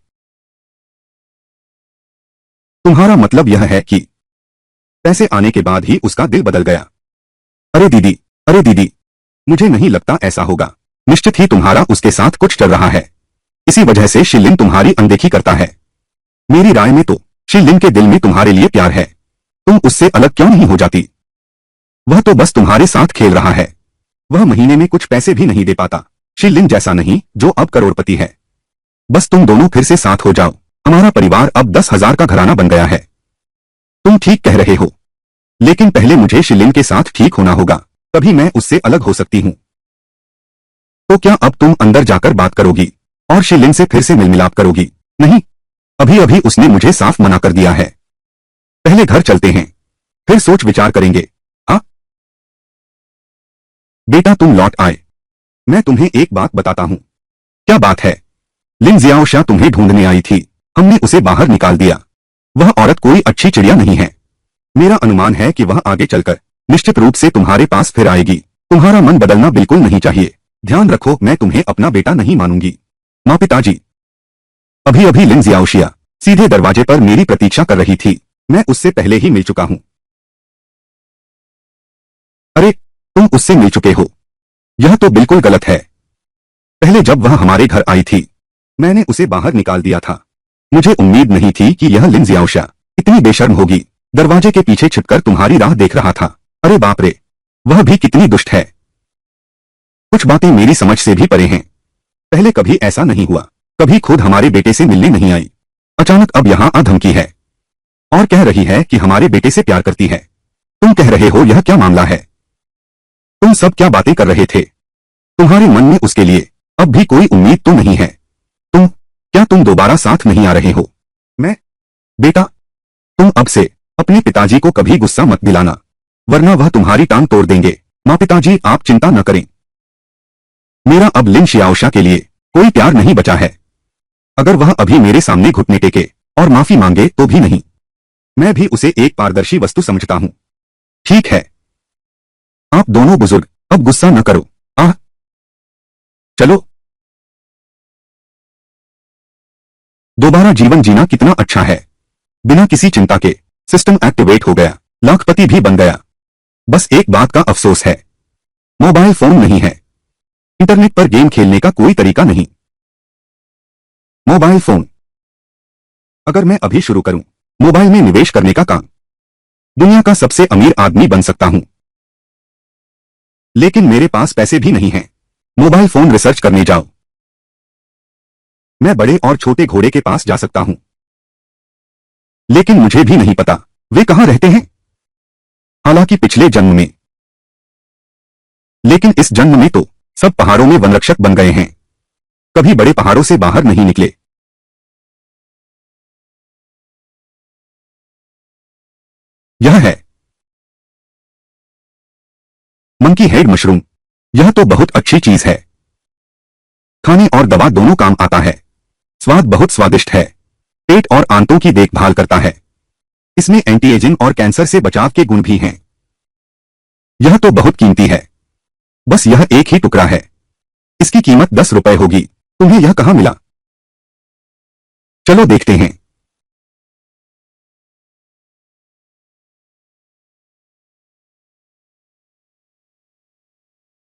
तुम्हारा मतलब यह है कि पैसे आने के बाद ही उसका दिल बदल गया? अरे दीदी, अरे दीदी, मुझे नहीं लगता ऐसा होगा। निश्चित ही तुम्हारा उसके साथ कुछ चल रहा है। इसी वजह से शिलिन तुम्हारी अनदेखी करता है। मेरी राय में तो शिलिन के दिल में तुम्हारे लिए प्यार है। तुम उससे अलग क्यों नहीं हो जाती? वह तो बस तुम्हारे साथ खेल रहा है। वह महीने में कुछ पैसे भी नहीं दे पाता। शिलिन जैसा नहीं जो अब करोड़पति है। बस तुम दोनों फिर से साथ हो जाओ। हमारा परिवार अब 10,000 का घराना बन गया है। तुम ठीक कह रहे हो, लेकिन पहले मुझे शिलिन के साथ ठीक होना होगा, तभी मैं उससे अलग हो सकती हूँ। तो क्या अब तुम अंदर जाकर बात करोगी और शिलिन से फिर से मिल मिलाप करोगी? नहीं, अभी अभी उसने मुझे साफ मना कर दिया है। पहले घर चलते हैं, फिर सोच विचार करेंगे। हाँ बेटा, तुम लौट आए। मैं तुम्हें एक बात बताता हूँ। क्या बात है? लिन जियाओशा तुम्हें ढूंढने आई थी, हमने उसे बाहर निकाल दिया। वह औरत कोई अच्छी चिड़िया नहीं है। मेरा अनुमान है कि वह आगे चलकर निश्चित रूप से तुम्हारे पास फिर आएगी। तुम्हारा मन बदलना बिल्कुल नहीं चाहिए। ध्यान रखो, मैं तुम्हें अपना बेटा नहीं मानूंगी। माँ पिताजी, अभी अभी लिन जियाओशिया सीधे दरवाजे पर मेरी प्रतीक्षा कर रही थी। मैं उससे पहले ही मिल चुका हूं। अरे, तुम उससे मिल चुके हो? यह तो बिल्कुल गलत है। पहले जब वह हमारे घर आई थी, मैंने उसे बाहर निकाल दिया था। मुझे उम्मीद नहीं थी कि यह लिन जियाओशा इतनी बेशर्म होगी। दरवाजे के पीछे छिपकर तुम्हारी राह देख रहा था। अरे बाप रे, वह भी कितनी दुष्ट है। कुछ बातें मेरी समझ से भी परे हैं। पहले कभी ऐसा नहीं हुआ, कभी खुद हमारे बेटे से मिलने नहीं आई। अचानक अब यहाँ आ धमकी है और कह रही है कि हमारे बेटे से प्यार करती है। तुम कह रहे हो यह क्या मामला है? तुम सब क्या बातें कर रहे थे? तुम्हारे मन में उसके लिए अब भी कोई उम्मीद तो नहीं है? तुम दोबारा साथ नहीं आ रहे हो? मैं बेटा, तुम अब से अपने पिताजी को कभी गुस्सा मत दिलाना, वरना वह तुम्हारी टांग तोड़ देंगे। माँ पिताजी, आप चिंता न करें। मेरा अब लिन शियाओशा के लिए कोई प्यार नहीं बचा है। अगर वह अभी मेरे सामने घुटने टेके और माफी मांगे तो भी नहीं। मैं भी उसे एक पारदर्शी वस्तु समझता हूँ। ठीक है, आप दोनों बुजुर्ग अब गुस्सा न करो। आह, चलो। दोबारा जीवन जीना कितना अच्छा है। बिना किसी चिंता के सिस्टम एक्टिवेट हो गया, लाखपति भी बन गया। बस एक बात का अफसोस है, मोबाइल फोन नहीं है। इंटरनेट पर गेम खेलने का कोई तरीका नहीं। मोबाइल फोन अगर मैं अभी शुरू करूं मोबाइल में निवेश करने का काम, दुनिया का सबसे अमीर आदमी बन सकता हूं। लेकिन मेरे पास पैसे भी नहीं हैं। मोबाइल फोन रिसर्च करने जाओ। मैं बड़े और छोटे घोड़े के पास जा सकता हूं, लेकिन मुझे भी नहीं पता वे कहां रहते हैं। हालांकि पिछले जन्म में, लेकिन इस जन्म में तो सब पहाड़ों में वनरक्षक बन गए हैं, कभी बड़े पहाड़ों से बाहर नहीं निकले। यह है मंकी हेड मशरूम। यह तो बहुत अच्छी चीज है। खाने और दवा दोनों काम आता है। स्वाद बहुत स्वादिष्ट है। पेट और आंतों की देखभाल करता है। इसमें एंटी एजिंग और कैंसर से बचाव के गुण भी हैं। यह तो बहुत कीमती है। बस यह एक ही टुकड़ा है। इसकी कीमत 10 रुपए होगी। तुम्हें यह कहां मिला? चलो देखते हैं।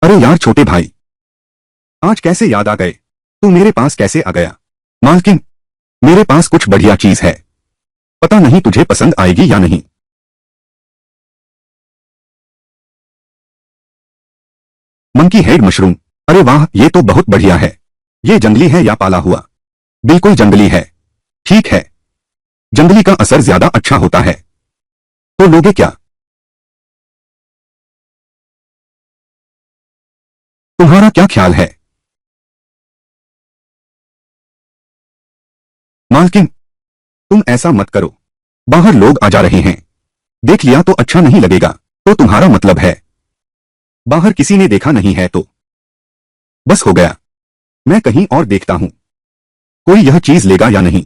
अरे यार छोटे भाई, आज कैसे याद आ गए? तू मेरे पास कैसे आ गया? मालकिन, मेरे पास कुछ बढ़िया चीज है। पता नहीं तुझे पसंद आएगी या नहीं। Monkey head mushroom. अरे वाह, ये तो बहुत बढ़िया है। ये जंगली है या पाला हुआ? बिल्कुल जंगली है। ठीक है, जंगली का असर ज्यादा अच्छा होता है। तो लोगे क्या? तुम्हारा क्या ख्याल है? मालकिन, तुम ऐसा मत करो। बाहर लोग आ जा रहे हैं। देख लिया तो अच्छा नहीं लगेगा। तो तुम्हारा मतलब है बाहर किसी ने देखा नहीं है तो बस हो गया। मैं कहीं और देखता हूं। कोई यह चीज लेगा या नहीं?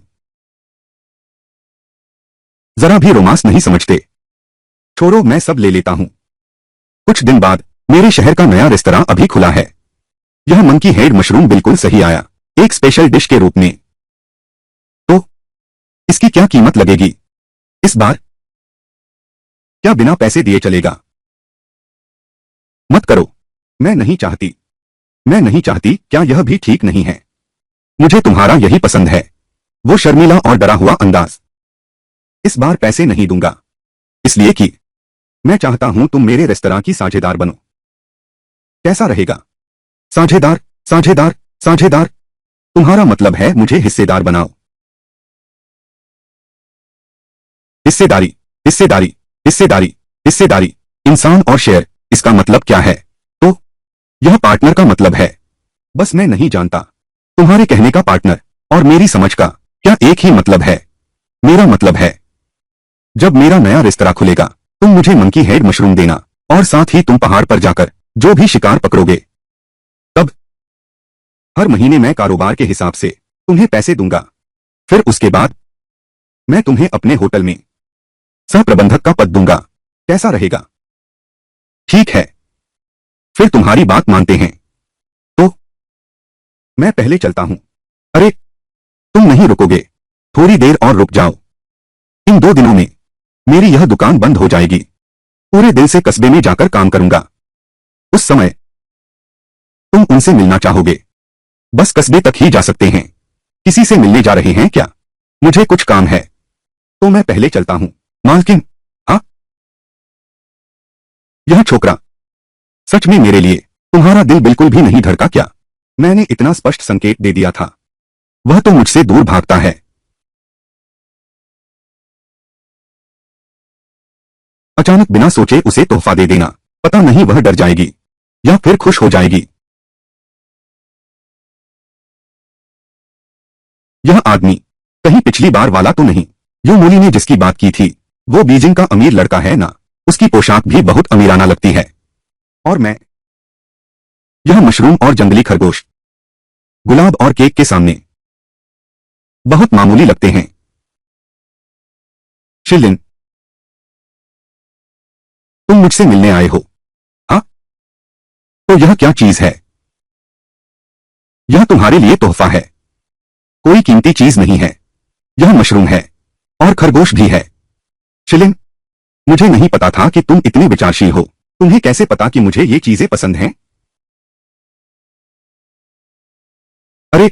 जरा भी रोमांस नहीं समझते। छोड़ो, मैं सब ले लेता हूं। कुछ दिन बाद मेरे शहर का नया रेस्तरां अभी खुला है। यह मंकी हेड मशरूम बिल्कुल सही आया, एक स्पेशल डिश के रूप में। तो इसकी क्या कीमत लगेगी इस बार? क्या बिना पैसे दिए चलेगा? मत करो। मैं नहीं चाहती। मैं नहीं चाहती। क्या यह भी ठीक नहीं है? मुझे तुम्हारा यही पसंद है, वो शर्मीला और डरा हुआ अंदाज। इस बार पैसे नहीं दूंगा, इसलिए कि मैं चाहता हूं तुम मेरे रेस्तरां की साझेदार बनो। कैसा रहेगा? साझेदार, साझेदार, साझेदार। तुम्हारा मतलब है मुझे हिस्सेदार बनाओ। हिस्सेदारी, हिस्सेदारी, हिस्सेदारी, हिस्सेदारी। इंसान और शेयर, इसका मतलब क्या है? तो यह पार्टनर का मतलब है। बस मैं नहीं जानता तुम्हारे कहने का पार्टनर और मेरी समझ का क्या एक ही मतलब है। मेरा मतलब है जब मेरा नया रेस्तरां खुलेगा तुम मुझे मंकी हेड मशरूम देना, और साथ ही तुम पहाड़ पर जाकर जो भी शिकार पकड़ोगे, तब हर महीने मैं कारोबार के हिसाब से तुम्हें पैसे दूंगा। फिर उसके बाद मैं तुम्हें अपने होटल में सह प्रबंधक का पद दूंगा। कैसा रहेगा? ठीक है, फिर तुम्हारी बात मानते हैं। तो मैं पहले चलता हूं। अरे, तुम नहीं रुकोगे? थोड़ी देर और रुक जाओ। इन 2 दिनों में मेरी यह दुकान बंद हो जाएगी। पूरे दिल से कस्बे में जाकर काम करूंगा। उस समय तुम उनसे मिलना चाहोगे। बस कस्बे तक ही जा सकते हैं। किसी से मिलने जा रहे हैं क्या? मुझे कुछ काम है, तो मैं पहले चलता हूं। मालकिन, हाँ? यह छोकरा सच में मेरे लिए तुम्हारा दिल बिल्कुल भी नहीं धड़का क्या? मैंने इतना स्पष्ट संकेत दे दिया था। वह तो मुझसे दूर भागता है। अचानक बिना सोचे उसे तोहफा दे देना, पता नहीं वह डर जाएगी या फिर खुश हो जाएगी। यह आदमी कहीं पिछली बार वाला तो नहीं? यो मोली ने जिसकी बात की थी वो बीजिंग का अमीर लड़का है ना? उसकी पोशाक भी बहुत अमीराना लगती है। और मैं, यह मशरूम और जंगली खरगोश गुलाब और केक के सामने बहुत मामूली लगते हैं। शिलिन, तुम मुझसे मिलने आए हो? हाँ? तो यह क्या चीज है? यह तुम्हारे लिए तोहफा है। कोई कीमती चीज नहीं है। यह मशरूम है और खरगोश भी है। शिलिन, मुझे नहीं पता था कि तुम इतने विचारशील हो। तुम्हें कैसे पता कि मुझे ये चीजें पसंद हैं? अरे,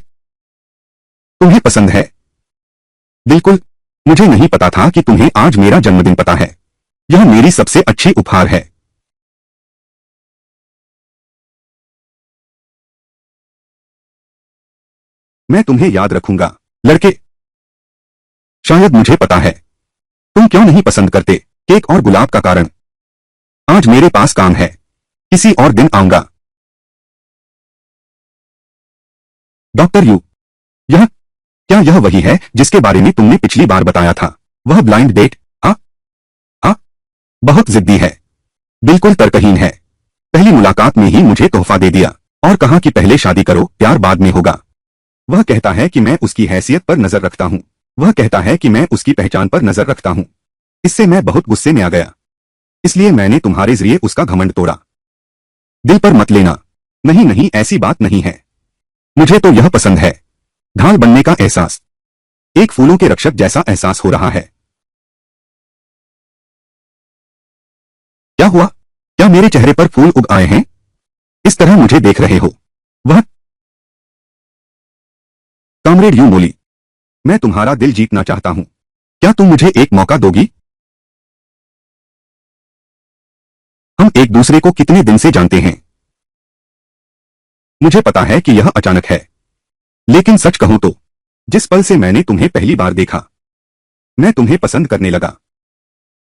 तुम्हें पसंद है? बिल्कुल। मुझे नहीं पता था कि तुम्हें आज मेरा जन्मदिन पता है। यह मेरी सबसे अच्छी उपहार है। मैं तुम्हें याद रखूंगा, लड़के। शायद मुझे पता है तुम क्यों नहीं पसंद करते केक और गुलाब का कारण। आज मेरे पास काम है, किसी और दिन आऊंगा। डॉक्टर यू, यह क्या यह वही है जिसके बारे में तुमने पिछली बार बताया था? वह ब्लाइंड डेट? हाँ? हाँ? बहुत जिद्दी है, बिल्कुल तर्कहीन है। पहली मुलाकात में ही मुझे तोहफा दे दिया और कहा कि पहले शादी करो, प्यार बाद में होगा। वह कहता है कि मैं उसकी हैसियत पर नजर रखता हूं। वह कहता है कि मैं उसकी पहचान पर नजर रखता हूं। इससे मैं बहुत गुस्से में आ गया, इसलिए मैंने तुम्हारे जरिए उसका घमंड तोड़ा। दिल पर मत लेना। नहीं नहीं, ऐसी बात नहीं है। मुझे तो यह पसंद है, ढाल बनने का एहसास। एक फूलों के रक्षक जैसा एहसास हो रहा है। क्या हुआ? क्या मेरे चेहरे पर फूल उग आए हैं? इस तरह मुझे देख रहे हो? वह कामरेड यू मोली, मैं तुम्हारा दिल जीतना चाहता हूं। क्या तुम मुझे एक मौका दोगी? हम एक दूसरे को कितने दिन से जानते हैं? मुझे पता है कि यह अचानक है, लेकिन सच कहूं तो जिस पल से मैंने तुम्हें पहली बार देखा मैं तुम्हें पसंद करने लगा।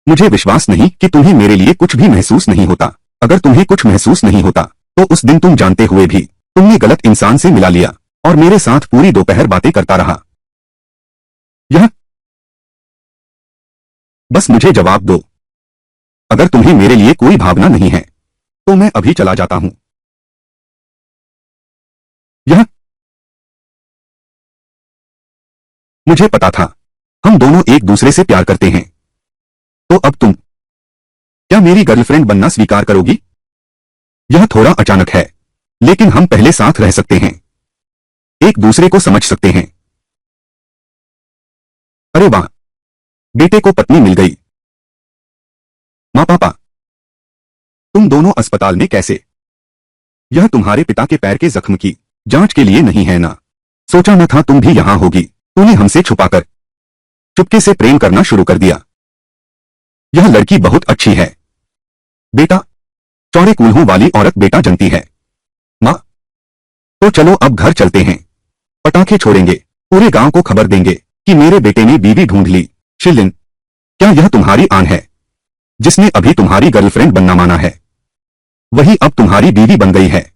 मुझे विश्वास नहीं कि तुम्हें मेरे लिए कुछ भी महसूस नहीं होता। अगर तुम्हें कुछ महसूस नहीं होता तो उस दिन तुम जानते हुए भी तुमने गलत इंसान से मिला लिया और मेरे साथ पूरी दोपहर बातें करता रहा। यह बस मुझे जवाब दो। अगर तुम्हें मेरे लिए कोई भावना नहीं है तो मैं अभी चला जाता हूं। यह मुझे पता था। हम दोनों एक दूसरे से प्यार करते हैं। तो अब तुम क्या मेरी गर्लफ्रेंड बनना स्वीकार करोगी? यह थोड़ा अचानक है, लेकिन हम पहले साथ रह सकते हैं, एक दूसरे को समझ सकते हैं। अरे वाह, बेटे को पत्नी मिल गई। माँ पापा, तुम दोनों अस्पताल में कैसे? यह तुम्हारे पिता के पैर के जख्म की जांच के लिए नहीं है ना? सोचा न था तुम भी यहां होगी। तूने हमसे छुपाकर चुपके से प्रेम करना शुरू कर दिया। यह लड़की बहुत अच्छी है बेटा, चौड़े कूल्हों वाली औरत बेटा जनती है। माँ, तो चलो अब घर चलते हैं, पटाखे छोड़ेंगे, पूरे गांव को खबर देंगे कि मेरे बेटे ने बीवी ढूंढ ली। शिलिन, क्या यह तुम्हारी आन है जिसने अभी तुम्हारी गर्लफ्रेंड बनना माना है? वही अब तुम्हारी बीवी बन गई है।